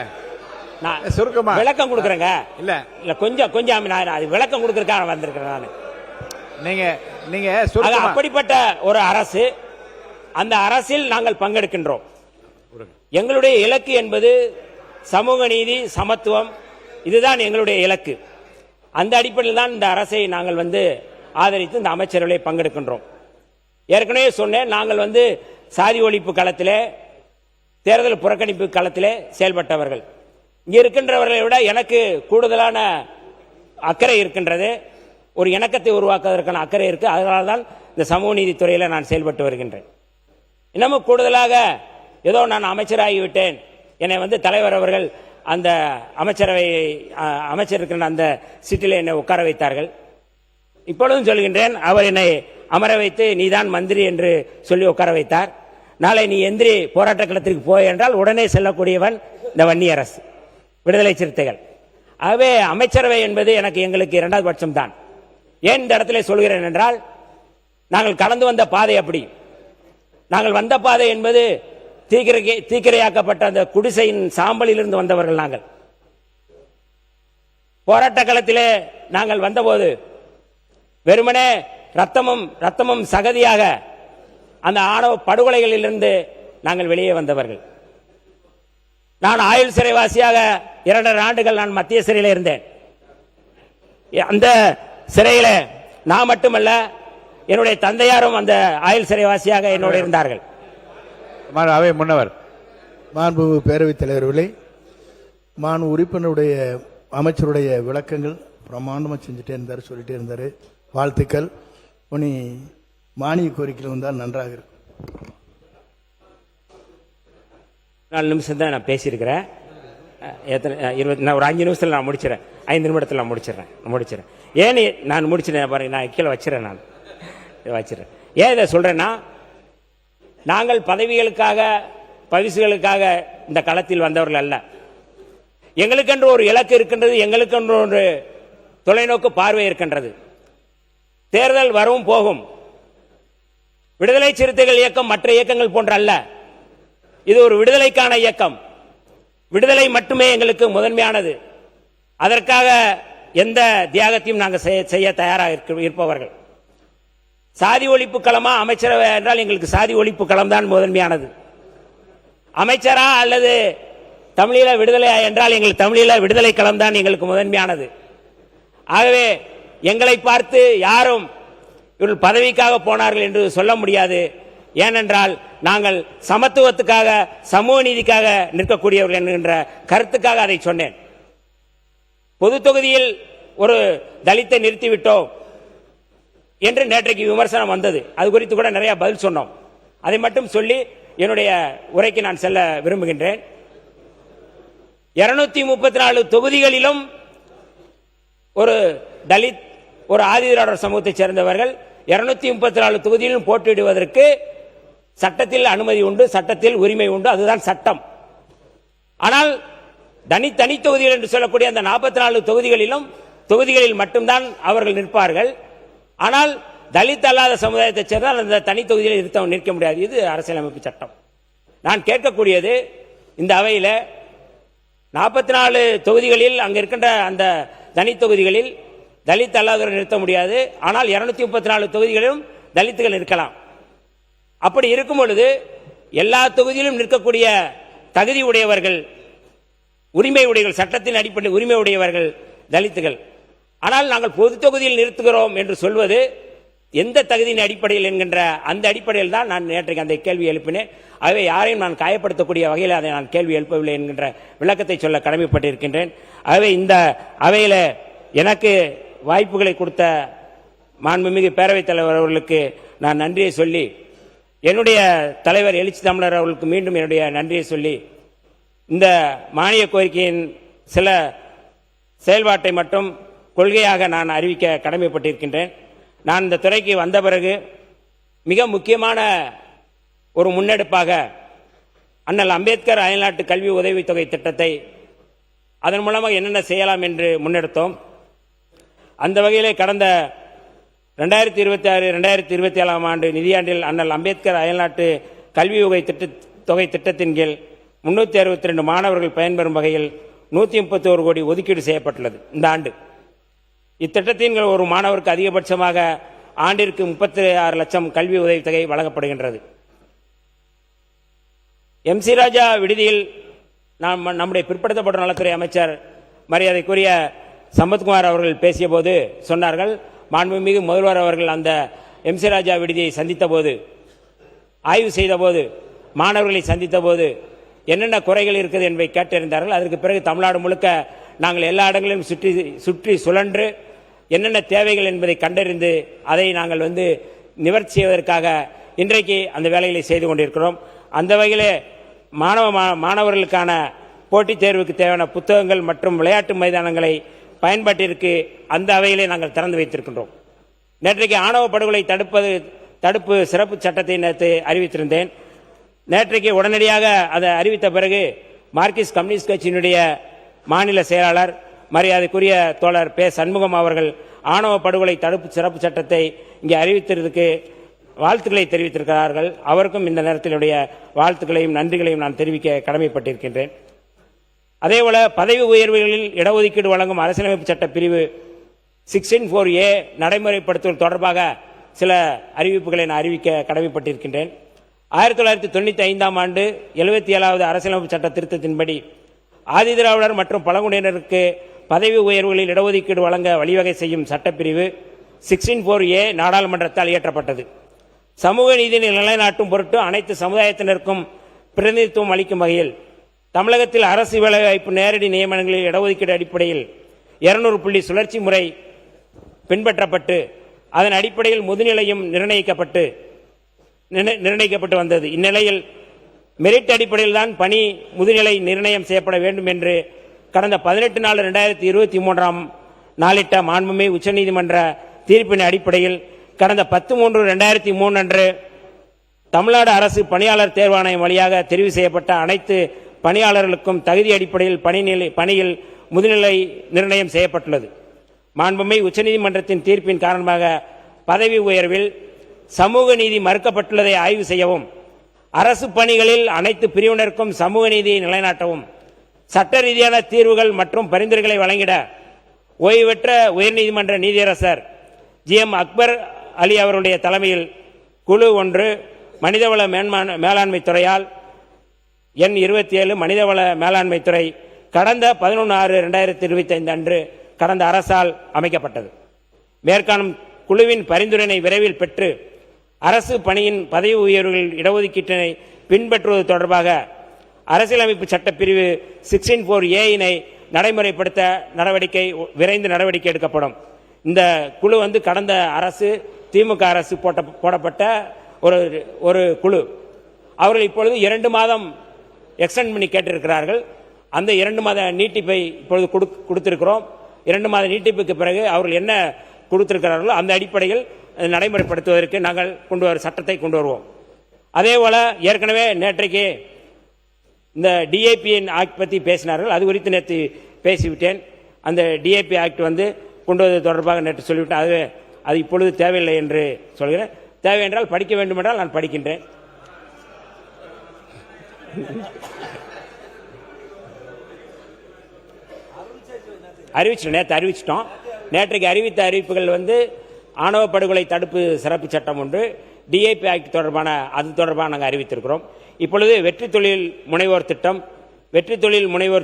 நான் சுருக்கமா விளக்கம் கொடுக்குறேங்க. இல்ல கொஞ்சம் நான் விளக்கம் கொடுக்கறதுக்காக வந்திருக்கிறேன் நான். நீங்க அப்படிப்பட்ட ஒரு அரசு, அந்த அரசில் நாங்கள் பங்கெடுக்கின்றோம். எங்களுடைய இலக்கு என்பது சமூக நீதி, சமத்துவம், இதுதான் எங்களுடைய இலக்கு. அந்த அடிப்படையில் தான் இந்த அரசை நாங்கள் வந்து ஆதரித்து இந்த அமைச்சரவையை பங்கெடுக்கின்றோம். ஏற்கனவே சொன்னேன், நாங்கள் சாதி ஒழிப்பு களத்திலே, தேர்தல் புறக்கணிப்பு களத்திலே செயல்பட்டவர்கள். இங்க இருக்கின்றவர்களை விட எனக்கு கூடுதலான அக்கறை இருக்கின்றது, ஒரு இணக்கத்தை உருவாக்குவதற்கான அக்கறை இருக்கு. அதனால தான் இந்த சமூக நீதித்துறையில் நான் செயல்பட்டு வருகின்றேன். இன்னமும் கூடுதலாக ஏதோ நான் அமைச்சராகிவிட்டேன், என்னை தலைவர் அவர்கள் அந்த அமைச்சர் இருக்கின்ற அந்த சீட்டில் என்னை உட்கார வைத்தார்கள். இப்பொழுதும் சொல்கின்றேன், அவர் என்னை அமர வைத்து நீதான் மந்திரி என்று சொல்லி உட்கார வைத்தார். நாளை நீ எந்திரி போராட்ட களத்திற்கு போய் என்றால் உடனே செல்லக்கூடியவன் இந்த வன்னியரசு, விடுதலை சிறுத்தைகள். ஆகவே அமைச்சரவை என்பது எங்களுக்கு 2வது பட்சம் தான். ஏன் இந்த இடத்துல சொல்கிறேன் என்றால், நாங்கள் கடந்து வந்த பாதை அப்படி. நாங்கள் வந்த பாதை என்பது தீக்கிரையாக்கப்பட்ட அந்த குடிசையின் சாம்பலில் இருந்து வந்தவர்கள். நாங்கள் போராட்ட களத்திலே நாங்கள் வந்தபோது வெறுமனே ரத்தமும் சகதியாக அந்த ஆணவ படுகொலைகளில் இருந்து நாங்கள் வெளியே வந்தவர்கள். நான் ஆயுள் சிறைவாசியாக 2.5 ஆண்டுகள் நான் மத்திய சிறையில் இருந்தேன். அந்த சிறையில நான் மட்டுமல்ல, என்னுடைய தந்தையாரும் அந்த ஆயுள் சிறைவாசியாக என்னோடு இருந்தார்கள். அவை முன்னவர் மாண்பு பேரவைத் தலைவர்களே, மாண்பு உறுப்பினருடைய அமைச்சருடைய விளக்கங்கள் பிரமாண்டமாக செஞ்சுட்டே இருந்தார், சொல்லிட்டே இருந்தார். வாழ்த்துக்கள். உனி மானிய கோரிக்கையில் வந்தால் நன்றாக இருக்கும். 4 நிமிஷம் தான் நான் பேசியிருக்கிறேன். நான் ஒரு 5 நிமிஷத்தில் நான் முடிச்சிடறேன். 5 நிமிடத்தில் நான் முடிச்சிடறேன். ஏன் நான் முடிச்சிடறேன் பாருங்க, நான் கீழே வச்சிடறேன். நான் வச்சிடறேன். ஏன் இதை சொல்றேன்னா, நாங்கள் பதவிகளுக்காக பரிசுகளுக்காக இந்த களத்தில் வந்தவர்கள் அல்ல. எங்களுக்கென்று ஒரு இலக்கு இருக்கின்றது, எங்களுக்கென்று ஒரு தொலைநோக்கு பார்வை இருக்கின்றது. தேர்தல் வரவும் போகும். விடுதலை சிறுத்தைகள் இயக்கம் மற்ற இயக்கங்கள் போன்ற அல்ல. இது ஒரு விடுதலைக்கான இயக்கம். விடுதலை மட்டுமே எங்களுக்கு முதன்மையானது. அதற்காக எந்த தியாகத்தையும் நாங்கள் செய்ய தயாராக இருப்பவர்கள். சாதி ஒழிப்பு களமா அமைச்சரவை என்றால் எங்களுக்கு சாதி ஒழிப்பு களம் தான் முதன்மையானது. அமைச்சரா அல்லது தமிழீழ விடுதலை என்றால் எங்களுக்கு தமிழீழ விடுதலை களம் தான் எங்களுக்கு முதன்மையானது. ஆகவே எங்களை பார்த்து யாரும் இவர்கள் பதவிக்காக போனார்கள் என்று சொல்ல முடியாது. ஏனென்றால் நாங்கள் சமத்துவத்துக்காக, சமூக நீதிக்காக நிற்கக்கூடியவர்கள் என்கின்ற கருத்துக்காக அதை சொன்னேன். பொது தொகுதியில் ஒரு தலித்தை நிறுத்திவிட்டோம் என்று நேற்றைக்கு விமர்சனம் வந்தது. அது குறித்து கூட நிறைய பதில் சொன்னோம். அதை மட்டும் சொல்லி என்னுடைய உரைக்கு நான் செல்ல விரும்புகின்றேன். 234 தொகுதிகளிலும் ஒரு தலித், ஒரு ஆதிதிராவிடர் சமூகத்தைச் சேர்ந்தவர்கள் 234 தொகுதியிலும் போட்டியிடுவதற்கு சட்டத்தில் அனுமதி உண்டு, சட்டத்தில் உரிமை உண்டு. அதுதான் சட்டம். ஆனால் தனி தொகுதிகள் என்று சொல்லக்கூடிய அந்த 44 தொகுதிகளில் மட்டும்தான் அவர்கள் நிற்பார்கள். ஆனால் தலித் அல்லாத சமுதாயத்தைச் சேர்ந்தால் அந்த தனி தொகுதியில் நிற்க முடியாது. இது அரசியலமைப்பு சட்டம். நான் கேட்கக்கூடியது, இந்த அவையில் 44 தொகுதிகளில் அங்க இருக்கின்ற அந்த தனி தொகுதிகளில் தலித் அல்லாதவர்கள் நிறுத்த முடியாது. ஆனால் 234 தொகுதிகளிலும் தலித்துகள் நிற்கலாம். அப்படி இருக்கும் பொழுது எல்லா தொகுதியிலும் நிற்கக்கூடிய தகுதி உடையவர்கள், உரிமை உடையவர்கள், சட்டத்தின் அடிப்படையில் உரிமை உடையவர்கள் தலித்துகள். ஆனால் நாங்கள் பொது தொகுதியில் நிறுத்துகிறோம் என்று சொல்வது எந்த தகுதியின் அடிப்படையில் என்கின்ற அந்த அடிப்படையில் தான் நான் நேற்றைக்கு அந்த கேள்வி எழுப்பினேன். ஆகவே யாரையும் நான் காயப்படுத்தக்கூடிய வகையில் அதை நான் கேள்வி எழுப்பவில்லை என்கின்ற விளக்கத்தை சொல்ல கடமைப்பட்டிருக்கின்றேன். ஆகவே இந்த அவையில் எனக்கு வாய்ப்புகளை கொடுத்த மாண்புமிகு பேரவைத் தலைவர் அவர்களுக்கு நான் நன்றியை சொல்லி, என்னுடைய தலைவர் எழுச்சி தமிழர் அவர்களுக்கு மீண்டும் என்னுடைய நன்றியை சொல்லி, இந்த மானிய கோரிக்கையின் சில செயல்பாட்டை மட்டும் கொள்கையாக நான் அறிவிக்க கடமைப்பட்டிருக்கின்றேன். நான் இந்த துறைக்கு வந்த பிறகு மிக முக்கியமான ஒரு முன்னெடுப்பாக அண்ணல் அம்பேத்கர் அயல்நாட்டு கல்வி உதவித்தொகை திட்டத்தை அதன் மூலமாக என்னென்ன செய்யலாம் என்று முன்னெடுத்தோம். அந்த வகையிலே கடந்த 2026-2027 ஆண்டு நிதியாண்டில் அண்ணல் அம்பேத்கர் அயல்நாட்டு கல்வி தொகை திட்டத்தின் கீழ் 362 மாணவர்கள் பயன்பெறும் வகையில் 131 கோடி ஒதுக்கீடு செய்யப்பட்டுள்ளது. இந்த ஆண்டு இத்திட்டத்தின் கீழ் ஒரு மாணவருக்கு அதிகபட்சமாக ஆண்டிற்கு 36 லட்சம் கல்வி உதவித்தொகை வழங்கப்படுகின்றது. MC ராஜா விடுதியில் நம்முடைய பிற்படுத்தப்பட்ட நலத்துறை அமைச்சர் மரியாதைக்குரிய சம்பத்குமார் அவர்கள் பேசிய போது சொன்னார்கள், மாண்புமிகு முதல்வர் அவர்கள் அந்த MC ராஜா விடுதியை சந்தித்த போது, ஆய்வு செய்த போது, மாணவர்களை சந்தித்த போது என்னென்ன குறைகள் இருக்குது என்பதை கேட்டறிந்தார்கள். அதற்கு பிறகு தமிழ்நாடு முழுக்க நாங்கள் எல்லா இடங்களிலும் சுற்றி சுழன்று என்னென்ன தேவைகள் என்பதை கண்டறிந்து அதை நாங்கள் நிவர்த்தி செய்வதற்காக இன்றைக்கு அந்த வேலைகளை செய்து கொண்டிருக்கிறோம். அந்த வகையிலே மாணவர்களுக்கான போட்டித் தேர்வுக்கு தேவையான புத்தகங்கள் மற்றும் விளையாட்டு மைதானங்களை பயன்பாட்டிற்கு அந்த அவையிலே நாங்கள் திறந்து வைத்திருக்கின்றோம். நேற்றைக்கு ஆணவ படுகொலை தடுப்பு சிறப்பு சட்டத்தை நேற்று அறிவித்திருந்தேன். நேற்றைக்கு உடனடியாக அதை அறிவித்த பிறகு மார்க்சிஸ்ட் கம்யூனிஸ்ட் கட்சியினுடைய மாநில செயலாளர் மரியாதைக்குரிய தோழர் பே சண்முகம் அவர்கள் ஆணவ படுகொலை தடுப்பு சிறப்பு சட்டத்தை இங்கே அறிவித்ததற்கு வாழ்த்துக்களை தெரிவித்திருக்கிறார்கள். அவருக்கும் இந்த நேரத்திலுடைய வாழ்த்துக்களையும் நன்றிகளையும் நான் தெரிவிக்க கடமைப்பட்டிருக்கின்றேன். அதேபோல பதவி உயர்வுகளில் இடஒதுக்கீடு வழங்கும் அரசியலமைப்பு சட்ட பிரிவு 16(4)A நடைமுறைப்படுத்துவது தொடர்பாக சில அறிவிப்புகளை நான் அறிவிக்க கடமைப்பட்டிருக்கின்றேன். 1995 ஆண்டு 77வது அரசியலமைப்பு சட்ட திருத்தத்தின்படி ஆதிதிராவிடர் மற்றும் பழங்குடியினருக்கு பதவி உயர்வுகளில் இடஒதுக்கீடு வழங்க வழிவகை செய்யும் சட்டப்பிரிவு 16(4)A நாடாளுமன்றத்தால் இயற்றப்பட்டது. சமூக நீதியை நிலைநாட்டும் பொருட்டு அனைத்து சமுதாயத்தினருக்கும் பிரதிநிதித்துவம் அளிக்கும் வகையில் தமிழகத்தில் அரசு வேலைவாய்ப்பு நேரடி நியமனங்களில் இடஒதுக்கீடு அடிப்படையில் 200 புள்ளி சுழற்சி முறை பின்பற்றப்பட்டு அதன் அடிப்படையில் முதுநிலையும் நிர்ணயிக்கப்பட்டு வந்தது. இந்நிலையில் மெரிட் அடிப்படையில் தான் பணி முதுநிலை நிர்ணயம் செய்யப்பட வேண்டும் என்று கடந்த 18/4/2023 நாளிட்ட மாண்புமிகு உச்சநீதிமன்ற தீர்ப்பின் அடிப்படையில் கடந்த 10/3/2003 அன்று தமிழ்நாடு அரசு பணியாளர் தேர்வாணையம் வழியாக தெரிவு செய்யப்பட்ட அனைத்து பணியாளர்களுக்கும் தகுதி அடிப்படையில் பணியில் முதுநிலை நிர்ணயம் செய்யப்பட்டுள்ளது. மாண்புமிகு உச்சநீதிமன்றத்தின் தீர்ப்பின் காரணமாக பதவி உயர்வில் சமூக நீதி மறுக்கப்பட்டுள்ளதை ஆய்வு செய்யவும், அரசு பணிகளில் அனைத்து பிரிவினருக்கும் சமூக நீதியை நிலைநாட்டவும், சட்ட ரீதியான தீர்வுகள் மற்றும் பரிந்துரைகளை வழங்கிட ஓய்வு பெற்ற உயர்நீதிமன்ற நீதியரசர் GM அக்பர் அலி அவருடைய தலைமையில் குழு ஒன்று மனிதவள மேலாண்மை துறையால் எண் 27 மனிதவள மேலாண்மை துறை கடந்த 11/6/2025 அன்று கடந்த அரசால் அமைக்கப்பட்டது. மேற்காணும் குழுவின் பரிந்துரையை விரைவில் பெற்று அரசு பணியின் பதவி உயர்வுகளில் இடஒதுக்கீட்டினை பின்பற்றுவது தொடர்பாக அரசியலமைப்பு சட்டப்பிரிவு 16(4)A நடைமுறைப்படுத்த விரைந்து நடவடிக்கை எடுக்கப்படும். இந்த குழு கடந்த அரசு திமுக அரசு போடப்பட்ட ஒரு குழு. அவர்கள் இப்பொழுது 2 மாதம் எக்ஸ்டெண்ட் பண்ணி கேட்டிருக்கிறார்கள். அந்த 2 மாத நீட்டிப்பை இப்பொழுது கொடுத்திருக்கிறோம். 2 மாத நீட்டிப்புக்கு பிறகு அவர்கள் என்ன கொடுத்திருக்கிறார்களோ அந்த அடிப்படையில் நடைமுறைப்படுத்துவதற்கு நாங்கள் சட்டத்தை கொண்டு வருவோம். அதே போல ஏற்கனவே நேற்றைக்கு இந்த DAP ஆக்ட் பற்றி பேசினார்கள். அது குறித்து நேற்று பேசிவிட்டேன். அந்த DAP ஆக்ட் கொண்டு வருவது தொடர்பாக நேற்று சொல்லிவிட்டேன். அது இப்பொழுது தேவையில்லை என்று சொல்கிறேன். தேவை என்றால் படிக்க வேண்டும் என்றால் நான் படிக்கின்றேன். நேற்று அறிவிச்சிட்டோம். நேற்றைக்கு அறிவித்த அறிவிப்புகள் ஆணவ படுகொலை தடுப்பு சிறப்பு சட்டம் ஒன்று, DAP ஆக்ட் தொடர்பான நாங்கள் அறிவித்திருக்கிறோம். இப்பொழுது வெற்றி தொழில் முனைவோர்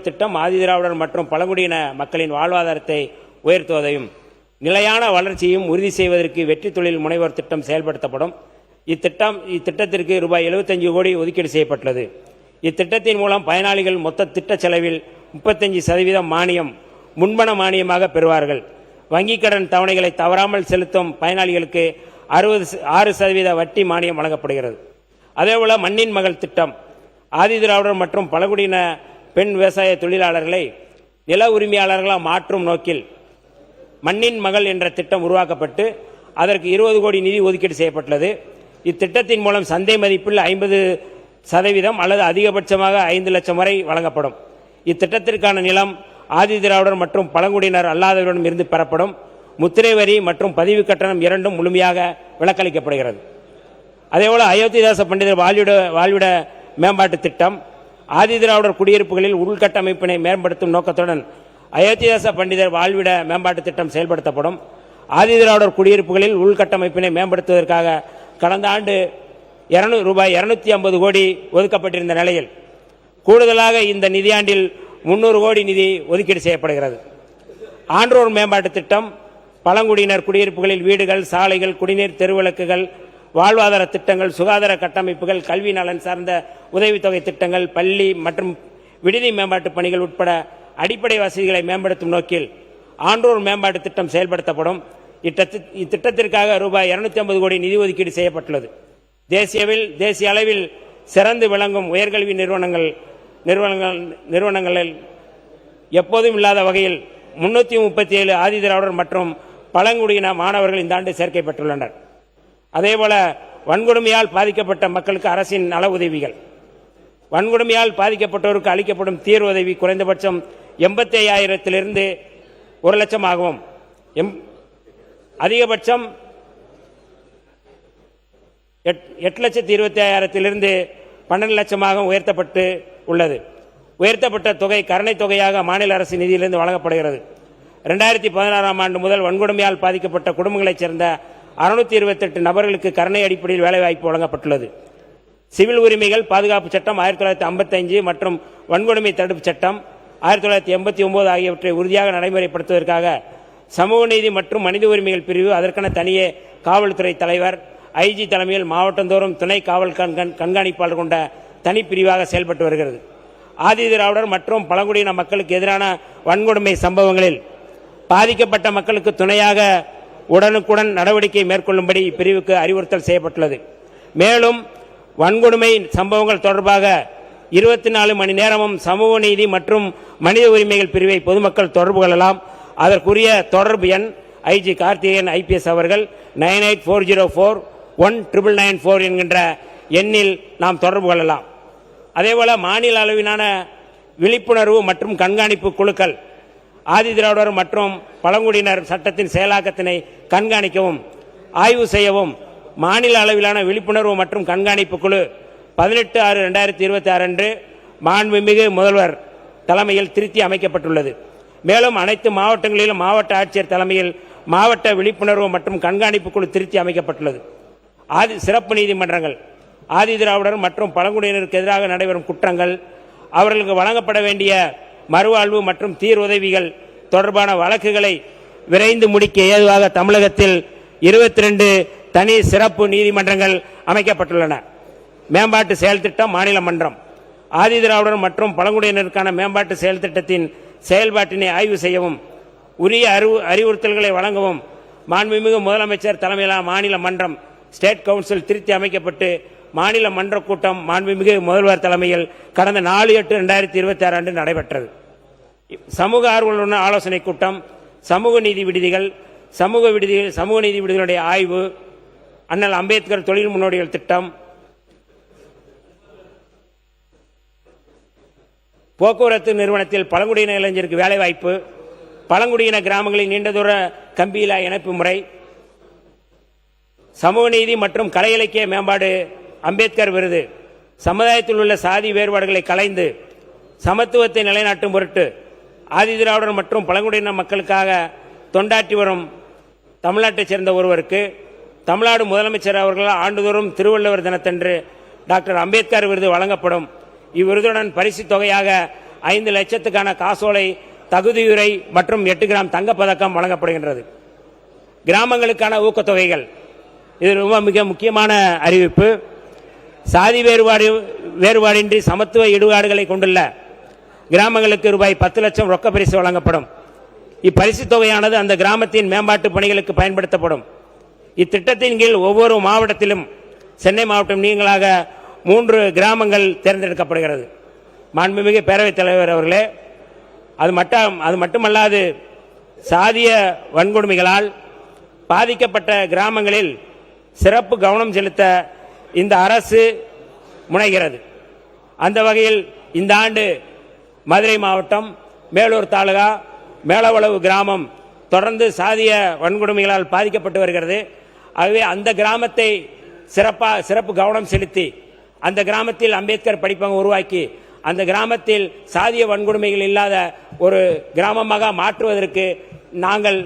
திட்டம் ஆதிதிராவிடர் மற்றும் பழங்குடியின மக்களின் வாழ்வாதாரத்தை உயர்த்துவதையும் நிலையான வளர்ச்சியையும் உறுதி செய்வதற்கு வெற்றி தொழில் முனைவோர் திட்டம் செயல்படுத்தப்படும். இத்திட்டத்திற்கு ரூபாய் 75 கோடி ஒதுக்கீடு செய்யப்பட்டுள்ளது. இத்திட்டத்தின் மூலம் பயனாளிகள் மொத்த திட்ட செலவில் 35% மானியம் முன்பண மானியமாக பெறுவார்கள். வங்கிக் கடன் தவணைகளை தவறாமல் செலுத்தும் பயனாளிகளுக்கு 6% வட்டி மானியம் வழங்கப்படுகிறது. அதேபோல மண்ணின் மகள் திட்டம் ஆதிதிராவிடர் மற்றும் பழங்குடியின பெண் விவசாய தொழிலாளர்களை நில உரிமையாளர்களாக மாற்றும் நோக்கில் மண்ணின் மகள் என்ற திட்டம் உருவாக்கப்பட்டு அதற்கு 20 கோடி நிதி ஒதுக்கீடு செய்யப்பட்டுள்ளது. இத்திட்டத்தின் மூலம் சந்தை மதிப்பில் 50% அல்லது அதிகபட்சமாக 5 லட்சம் வரை வழங்கப்படும். இத்திட்டத்திற்கான நிலம் ஆதிதிராவிடர் மற்றும் பழங்குடியினர் அல்லாதவரிடம் இருந்து பெறப்படும். முத்திரை வரி மற்றும் பதிவு கட்டணம் இரண்டும் முழுமையாக விலக்களிக்கப்படுகிறது. அதேபோல அயோத்திதாச பண்டிதர் வாழ்விட மேம்பாட்டு திட்டம் ஆதிதிராவிடர் குடியிருப்புகளில் உள்கட்டமைப்பினை மேம்படுத்தும் நோக்கத்துடன் அயோத்திதாச பண்டிதர் வாழ்விட மேம்பாட்டு திட்டம் செயல்படுத்தப்படும். ஆதிதிராவிடர் குடியிருப்புகளில் உள்கட்டமைப்பினை மேம்படுத்துவதற்காக கடந்த ஆண்டு ரூபாய் 250 கோடி ஒதுக்கப்பட்டிருந்த நிலையில் கூடுதலாக இந்த நிதியாண்டில் 300 கோடி நிதி ஒதுக்கீடு செய்யப்படுகிறது. ஆன்றோர் மேம்பாட்டு திட்டம் பழங்குடியினர் குடியிருப்புகளில் வீடுகள், சாலைகள், குடிநீர், தெருவிளக்குகள், வாழ்வாதார திட்டங்கள், சுகாதார கட்டமைப்புகள், கல்வி நலன் சார்ந்த உதவித்தொகை திட்டங்கள், பள்ளி மற்றும் விடுதி மேம்பாட்டு பணிகள் உட்பட அடிப்படை வசதிகளை மேம்படுத்தும் நோக்கில் ஆன்றோர் மேம்பாட்டு திட்டம் செயல்படுத்தப்படும். இத்திட்டத்திற்காக ரூபாய் 250 கோடி நிதி ஒதுக்கீடு செய்யப்பட்டுள்ளது. தேசிய அளவில் சிறந்து விளங்கும் உயர்கல்வி நிறுவனங்களில் எப்போதும் இல்லாத வகையில் 337 ஆதிதிராவிடர் மற்றும் பழங்குடியின மாணவர்கள் இந்த ஆண்டு சேர்க்கப்பட்டுள்ளனர். அதேபோல வன்கொடுமையால் பாதிக்கப்பட்ட மக்களுக்கு அரசின் நல உதவிகள், வன்கொடுமையால் பாதிக்கப்பட்டோருக்கு அளிக்கப்படும் தீர்வுதவி குறைந்தபட்சம் 85,000 1 லட்சம் ஆகவும் அதிகபட்சம் 8,25,000 12 லட்சமாக உயர்த்தப்பட்டு உள்ளது. உயர்த்தப்பட்ட தொகை கருணை தொகையாக மாநில அரசு நிதியிலிருந்து வழங்கப்படுகிறது. 2016ஆம் ஆண்டு முதல் வன்கொடுமையால் பாதிக்கப்பட்ட குடும்பங்களைச் சேர்ந்த 628 நபர்களுக்கு கருணை அடிப்படையில் வேலைவாய்ப்பு வழங்கப்பட்டுள்ளது. சிவில் உரிமைகள் பாதுகாப்பு சட்டம் 1955 மற்றும் வன்கொடுமை தடுப்பு சட்டம் 1989 ஆகியவற்றை உறுதியாக நடைமுறைப்படுத்துவதற்காக சமூக நீதி மற்றும் மனித உரிமைகள் பிரிவு அதற்கென தனியே காவல்துறை தலைவர் ஐஜி தலைமையில் மாவட்டந்தோறும் துணை காவல் கண்காணிப்பாளர் கொண்ட தனிப்பிரிவாக செயல்பட்டு வருகிறது. ஆதிதிராவிடர் மற்றும் பழங்குடியின மக்களுக்கு எதிரான வன்கொடுமை சம்பவங்களில் பாதிக்கப்பட்ட மக்களுக்கு துணையாக உடனுக்குடன் நடவடிக்கை மேற்கொள்ளும்படி இப்பிரிவுக்கு அறிவுறுத்தல் செய்யப்பட்டுள்ளது. மேலும் வன்கொடுமை சம்பவங்கள் தொடர்பாக 24 மணி நேரமும் சமூக நீதி மற்றும் மனித உரிமைகள் பிரிவை பொதுமக்கள் தொடர்பு கொள்ளலாம். அதற்குரிய தொடர்பு எண் ஐஜி கார்த்திகேயன் ஐபிஎஸ் அவர்கள் 9840419994 என்கின்ற எண்ணில் நாம் தொடர்பு கொள்ளலாம். அதேபோல மாநில அளவிலான விழிப்புணர்வு மற்றும் கண்காணிப்பு குழுக்கள் ஆதிதிராவிடர் மற்றும் பழங்குடியினர் சட்டத்தின் செயலாக்கத்தினை கண்காணிக்கவும் ஆய்வு செய்யவும் மாநில அளவிலான விழிப்புணர்வு மற்றும் கண்காணிப்பு குழு 18/6/2026 அன்று மாண்புமிகு முதல்வர் தலைமையில் திருத்தி அமைக்கப்பட்டுள்ளது. மேலும் அனைத்து மாவட்டங்களிலும் மாவட்ட ஆட்சியர் தலைமையில் மாவட்ட விழிப்புணர்வு மற்றும் கண்காணிப்பு குழு திருத்தி அமைக்கப்பட்டுள்ளது. சிறப்பு நீதிமன்றங்கள் ஆதிதிராவிடர் மற்றும் பழங்குடியினருக்கு எதிராக நடைபெறும் குற்றங்கள், அவர்களுக்கு வழங்கப்பட வேண்டிய மறுவாழ்வு மற்றும் தீர்வுதவிகள் தொடர்பான வழக்குகளை விரைந்து முடிக்க ஏதுவாக தமிழகத்தில் 22 தனி சிறப்பு நீதிமன்றங்கள் அமைக்கப்பட்டுள்ளன. மேம்பாட்டு செயல் திட்டம் மாநில மன்றம் ஆதிதிராவிடர் மற்றும் பழங்குடியினருக்கான மேம்பாட்டு செயல் திட்டத்தின் செயல்பாட்டினை ஆய்வு செய்யவும் உரிய அறிவுறுத்தல்களை வழங்கவும் மாண்புமிகு முதலமைச்சர் தலைமையிலான மாநில மன்றம் ஸ்டேட் கவுன்சில் திருத்தி அமைக்கப்பட்டு மாநில மன்ற கூட்டம் மாண்புமிகு முதல்வர் தலைமையில் கடந்த 4/8/2026 அன்று நடைபெற்றது. சமூக ஆர்வலருடன் ஆலோசனை கூட்டம், சமூக நீதி விடுதிகள், சமூக நீதி விடுதிகளுடைய ஆய்வு, அண்ணல் அம்பேத்கர் தொழில் முன்னோடிகள் திட்டம், போக்குவரத்து நிறுவனத்தில் பழங்குடியின இளைஞருக்கு வேலைவாய்ப்பு, பழங்குடியின கிராமங்களில் நீண்ட தூர கம்பியிலா இணைப்பு முறை, சமூக நீதி மற்றும் கலை இலக்கிய மேம்பாடு அம்பேத்கர் விருது, சமுதாயத்தில் உள்ள சாதி வேறுபாடுகளை களைந்து சமத்துவத்தை நிலைநாட்டும் பொருட்டு ஆதிதிராவிடர் மற்றும் பழங்குடியின மக்களுக்காக தொண்டாற்றி வரும் தமிழ்நாட்டைச் சேர்ந்த ஒருவருக்கு தமிழ்நாடு முதலமைச்சர் அவர்களால் ஆண்டுதோறும் திருவள்ளுவர் தினத்தன்று டாக்டர் அம்பேத்கர் விருது வழங்கப்படும். இவ்விருதுடன் பரிசு தொகையாக 5 லட்சத்துக்கான காசோலை, தகுதியுரை மற்றும் 8 கிராம் தங்கப்பதக்கம் வழங்கப்படுகின்றது. கிராமங்களுக்கான ஊக்கத்தொகைகள், இது ரொம்ப மிக முக்கியமான அறிவிப்பு. சாதி வேறுபாடின்றி சமத்துவ ஈடுபாடுகளை கொண்டுள்ள கிராமங்களுக்கு ரூபாய் 10 லட்சம் ரொக்க பரிசு வழங்கப்படும். இப்பரிசு தொகையானது அந்த கிராமத்தின் மேம்பாட்டு பணிகளுக்கு பயன்படுத்தப்படும். இத்திட்டத்தின் கீழ் ஒவ்வொரு மாவட்டத்திலும் சென்னை மாவட்டம் நீங்களாக 3 கிராமங்கள் தேர்ந்தெடுக்கப்படுகிறது. மாண்புமிகு பேரவைத் தலைவர் அவர்களே, அது மட்டுமல்லாது சாதிய வன்கொடுமைகளால் பாதிக்கப்பட்ட கிராமங்களில் சிறப்பு கவனம் செலுத்த இந்த அரசு முனைகிறது. அந்த வகையில் இந்த ஆண்டு மதுரை மாவட்டம் மேலூர் தாலுகா மேலவளவு கிராமம் தொடர்ந்து சாதிய வன்கொடுமைகளால் பாதிக்கப்பட்டு வருகிறது. ஆகவே அந்த கிராமத்தை சிறப்பு கவனம் செலுத்தி அந்த கிராமத்தில் அம்பேத்கர் படிப்பகம் உருவாக்கி அந்த கிராமத்தில் சாதிய வன்கொடுமைகள் இல்லாத ஒரு கிராமமாக மாற்றுவதற்கு நாங்கள்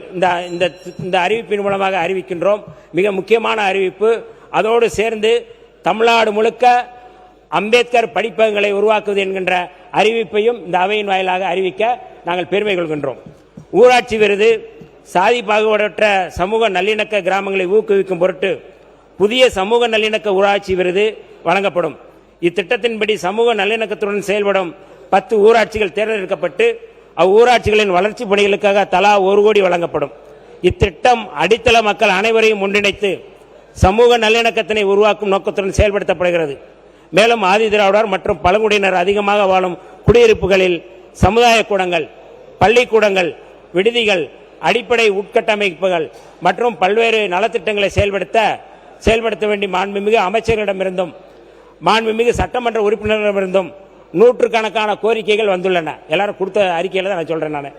இந்த அறிவிப்பின் மூலமாக அறிவிக்கின்றோம். மிக முக்கியமான அறிவிப்பு. அதோடு சேர்ந்து தமிழ்நாடு முழுக்க அம்பேத்கர் படிப்பகங்களை உருவாக்குவது என்கின்ற அறிவிப்பையும் இந்த அவையின் வாயிலாக அறிவிக்க நாங்கள் பெருமை கொள்கின்றோம். ஊராட்சி விருது சாதி பாகுபாடற்ற சமூக நல்லிணக்க கிராமங்களை ஊக்குவிக்கும் பொருட்டு புதிய சமூக நல்லிணக்க ஊராட்சி விருது வழங்கப்படும். இத்திட்டத்தின்படி சமூக நல்லிணக்கத்துடன் செயல்படும் 10 ஊராட்சிகள் தேர்ந்தெடுக்கப்பட்டு அவ்வூராட்சிகளின் வளர்ச்சி பணிகளுக்காக தலா 1 கோடி வழங்கப்படும். இத்திட்டம் அடித்தள மக்கள் அனைவரையும் ஒன்றிணைத்து சமூக நல்லிணக்கத்தினை உருவாக்கும் நோக்கத்துடன் செயல்படுத்தப்படுகிறது. மேலும் ஆதிதிராவிடர் மற்றும் பழங்குடியினர் அதிகமாக வாழும் குடியிருப்புகளில் சமுதாய கூடங்கள், பள்ளிக்கூடங்கள், விடுதிகள், அடிப்படை உட்கட்டமைப்புகள் மற்றும் பல்வேறு நலத்திட்டங்களை செயல்படுத்த வேண்டிய மாண்புமிகு அமைச்சர்களிடமிருந்தும் மாண்புமிகு சட்டமன்ற உறுப்பினர்களிடமிருந்தும் நூற்றுக்கணக்கான கோரிக்கைகள் வந்துள்ளன. எல்லாரும் கொடுத்த அறிக்கையில் தான் நான் சொல்றேன். நான்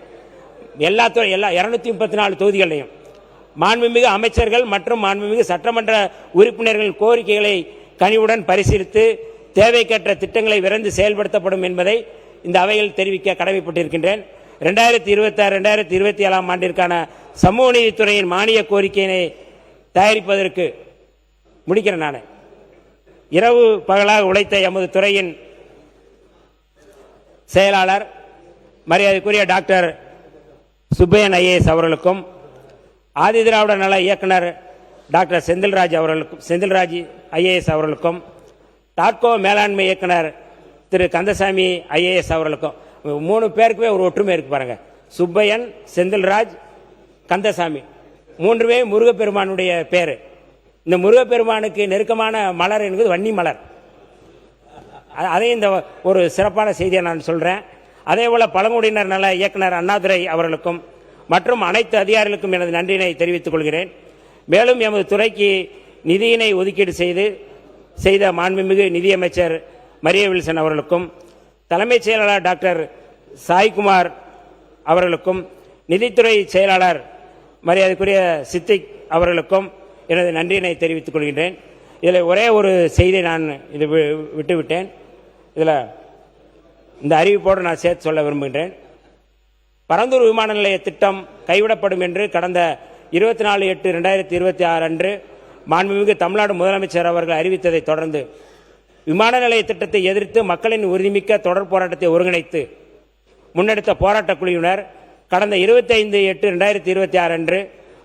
எல்லா 234 தொகுதிகளையும் மாண்புமிகு அமைச்சர்கள் மற்றும் மாண்புமிகு சட்டமன்ற உறுப்பினர்களின் கோரிக்கைகளை கனிவுடன் பரிசீலித்து தேவைக்கேற்ற திட்டங்களை விரைந்து செயல்படுத்தப்படும் என்பதை இந்த அவையில் தெரிவிக்க கடமைப்பட்டிருக்கின்றேன். 2026-2027 ஆண்டிற்கான சமூக நீதித்துறையின் மானிய கோரிக்கையினை தயாரிப்பதற்கு முடிக்கிறேன். நான் இரவு பகலாக உழைத்த எமது துறையின் செயலாளர் மரியாதைக்குரிய டாக்டர் சுப்பையன் ஐஏஎஸ் அவர்களுக்கும், ஆதிதிராவிட நல இயக்குனர் டாக்டர் செந்தில்ராஜ் ஐஏஎஸ் அவர்களுக்கும், டாட்கோ மேலாண்மை இயக்குனர் திரு கந்தசாமி ஐஏஎஸ் அவர்களுக்கும் 3 பேருக்குமே ஒரு ஒற்றுமை இருக்கு பாருங்க. சுப்பையன், செந்தில்ராஜ், கந்தசாமி 3மே முருகப்பெருமானுடைய பேரு. இந்த முருகப்பெருமானுக்கு நெருக்கமான மலர் என்பது வன்னி மலர். அதே இந்த ஒரு சிறப்பான செய்தியை நான் சொல்றேன். அதே போல பழங்குடியினர் நல இயக்குனர் அண்ணாதுரை அவர்களுக்கும் மற்றும் அனைத்து அதிகாரிகளுக்கும் எனது நன்றியினை தெரிவித்துக் கொள்கிறேன். மேலும் எமது துறைக்கு நிதியினை ஒதுக்கீடு செய்த மாண்புமிகு நிதியமைச்சர் மரிய வில்சன் அவர்களுக்கும், தலைமைச் செயலாளர் டாக்டர் சாய்குமார் அவர்களுக்கும், நிதித்துறை செயலாளர் மரியாதைக்குரிய சித்திக் அவர்களுக்கும் எனது நன்றியினை தெரிவித்துக் கொள்கின்றேன். இதில் ஒரே ஒரு செய்தியை நான் இது விட்டுவிட்டேன். இதில் இந்த அறிவிப்போடு நான் சேர்த்து சொல்ல விரும்புகின்றேன். பரந்தூர் விமான நிலைய திட்டம் கைவிடப்படும் என்று கடந்த 24/8/2026 அன்று மாண்புமிகு தமிழ்நாடு முதலமைச்சர் அவர்கள் அறிவித்ததை தொடர்ந்து விமான நிலைய திட்டத்தை எதிர்த்து மக்களின் உறுதிமிக்க தொடர் போராட்டத்தை ஒருங்கிணைத்து முன்னெடுத்த போராட்டக் குழுவினர் கடந்த 25/8/2026 அன்று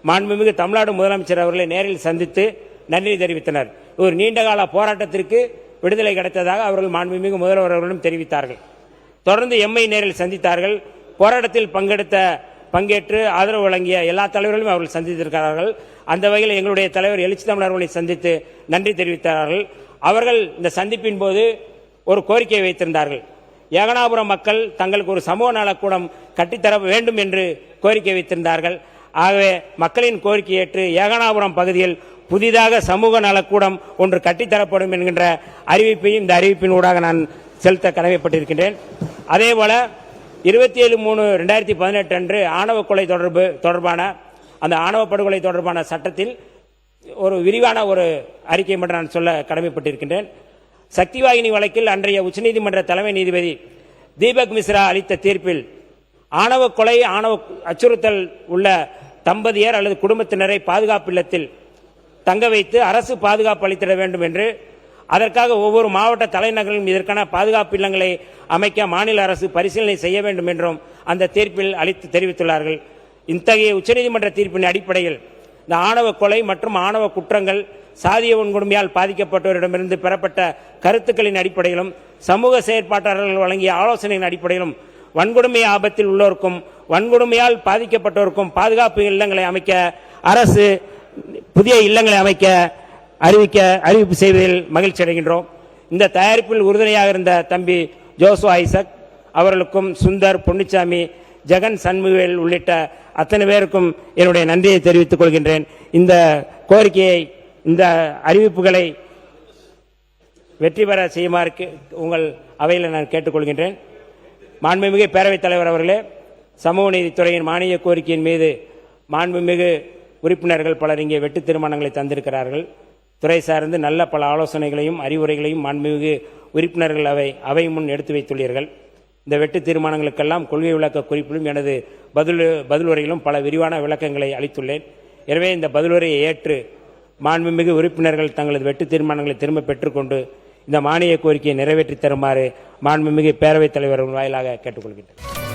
மாண்புமிகு தமிழ்நாடு முதலமைச்சர் அவர்களை நேரில் சந்தித்து நன்றி தெரிவித்தனர். ஒரு நீண்டகால போராட்டத்திற்கு விடுதலை கிடைத்ததாக அவர்கள் மாண்புமிகு முதல்வர் அவர்களும் தெரிவித்தார்கள். தொடர்ந்து எம்மை நேரில் சந்தித்தார்கள். போராட்டத்தில் பங்கேற்று ஆதரவு வழங்கிய எல்லா தலைவர்களும் அவர்கள் சந்தித்திருக்கிறார்கள். அந்த வகையில் எங்களுடைய தலைவர் எழுச்சி தமிழர்களை சந்தித்து நன்றி தெரிவித்தார்கள். அவர்கள் இந்த சந்திப்பின் போது ஒரு கோரிக்கையை வைத்திருந்தார்கள். ஏகனாபுரம் மக்கள் தங்களுக்கு ஒரு சமூக நலக்கூடம் கட்டித்தர வேண்டும் என்று கோரிக்கை வைத்திருந்தார்கள். ஆகவே மக்களின் கோரிக்கை ஏற்று ஏகனாபுரம் பகுதியில் புதிதாக சமூக நலக்கூடம் ஒன்று கட்டித்தரப்படும் என்கின்ற அறிவிப்பையும் இந்த அறிவிப்பின் ஊடாக நான் செலுத்த கடமைப்பட்டிருக்கின்றேன். அதேபோல 27/3/2018 அன்று ஆணவ கொலை தொடர்பான அந்த ஆணவ படுகொலை தொடர்பான சட்டத்தில் ஒரு விரிவான ஒரு அறிக்கை மட்டும் நான் சொல்ல கடமைப்பட்டிருக்கின்றேன். சக்திவாகினி வழக்கில் அன்றைய உச்சநீதிமன்ற தலைமை நீதிபதி தீபக் மிஸ்ரா அளித்த தீர்ப்பில் ஆணவ கொலை, ஆணவ அச்சுறுத்தல் உள்ள தம்பதியர் அல்லது குடும்பத்தினரை பாதுகாப்பு இல்லத்தில் தங்க வைத்து அரசு பாதுகாப்பு அளித்திட வேண்டும் என்று, அதற்காக ஒவ்வொரு மாவட்ட தலைநகரிலும் இதற்கான பாதுகாப்பு இல்லங்களை அமைக்க மாநில அரசு பரிசீலனை செய்ய வேண்டும் என்றும் அந்த தீர்ப்பில் தெரிவித்துள்ளார்கள். இத்தகைய உச்சநீதிமன்ற தீர்ப்பின் அடிப்படையில் இந்த ஆணவ கொலை மற்றும் ஆணவ குற்றங்கள், சாதிய வன்கொடுமையால் பாதிக்கப்பட்டவரிடமிருந்து பெறப்பட்ட கருத்துக்களின் அடிப்படையிலும் சமூக செயற்பாட்டாளர்கள் வழங்கிய ஆலோசனையின் அடிப்படையிலும் வன்கொடுமை ஆபத்தில் உள்ளோருக்கும் வன்கொடுமையால் பாதிக்கப்பட்டோருக்கும் பாதுகாப்பு இல்லங்களை அமைக்க அரசு புதிய இல்லங்களை அமைக்க அறிவிப்பு செய்வதில் மகிழ்ச்சி அடைகின்றோம். இந்த தயாரிப்பில் உறுதுணையாக இருந்த தம்பி ஜோசோ ஐசக் அவர்களுக்கும், சுந்தர், பொன்னுச்சாமி, ஜெகன், சண்முகவேல் உள்ளிட்ட அத்தனை பேருக்கும் என்னுடைய நன்றியை தெரிவித்துக் கொள்கின்றேன். இந்த கோரிக்கையை, இந்த அறிவிப்புகளை வெற்றி பெற செய்யுமாறு உங்கள் அவையில் நான் கேட்டுக்கொள்கின்றேன். மாண்புமிகு பேரவைத் தலைவர் அவர்களே, சமூக நீதித்துறையின் மானிய கோரிக்கையின் மீது மாண்புமிகு உறுப்பினர்கள் பலர் இங்கே வெட்டு தீர்மானங்களை தந்திருக்கிறார்கள். துறை சார்ந்து நல்ல பல ஆலோசனைகளையும் அறிவுரைகளையும் மாண்புமிகு உறுப்பினர்கள் அவை முன் எடுத்து வைத்துள்ளீர்கள். இந்த வெட்டு தீர்மானங்களுக்கெல்லாம் கொள்கை விளக்க குறிப்பிலும் எனது பதிலுரையிலும் பல விரிவான விளக்கங்களை அளித்துள்ளேன். எனவே இந்த பதிலுரையை ஏற்று மாண்புமிகு உறுப்பினர்கள் தங்களது வெட்டு தீர்மானங்களை திரும்ப பெற்றுக்கொண்டு இந்த மானிய கோரிக்கையை நிறைவேற்றி தருமாறு மாண்புமிகு பேரவைத் தலைவர் வாயிலாக கேட்டுக்கொள்கின்றனர்.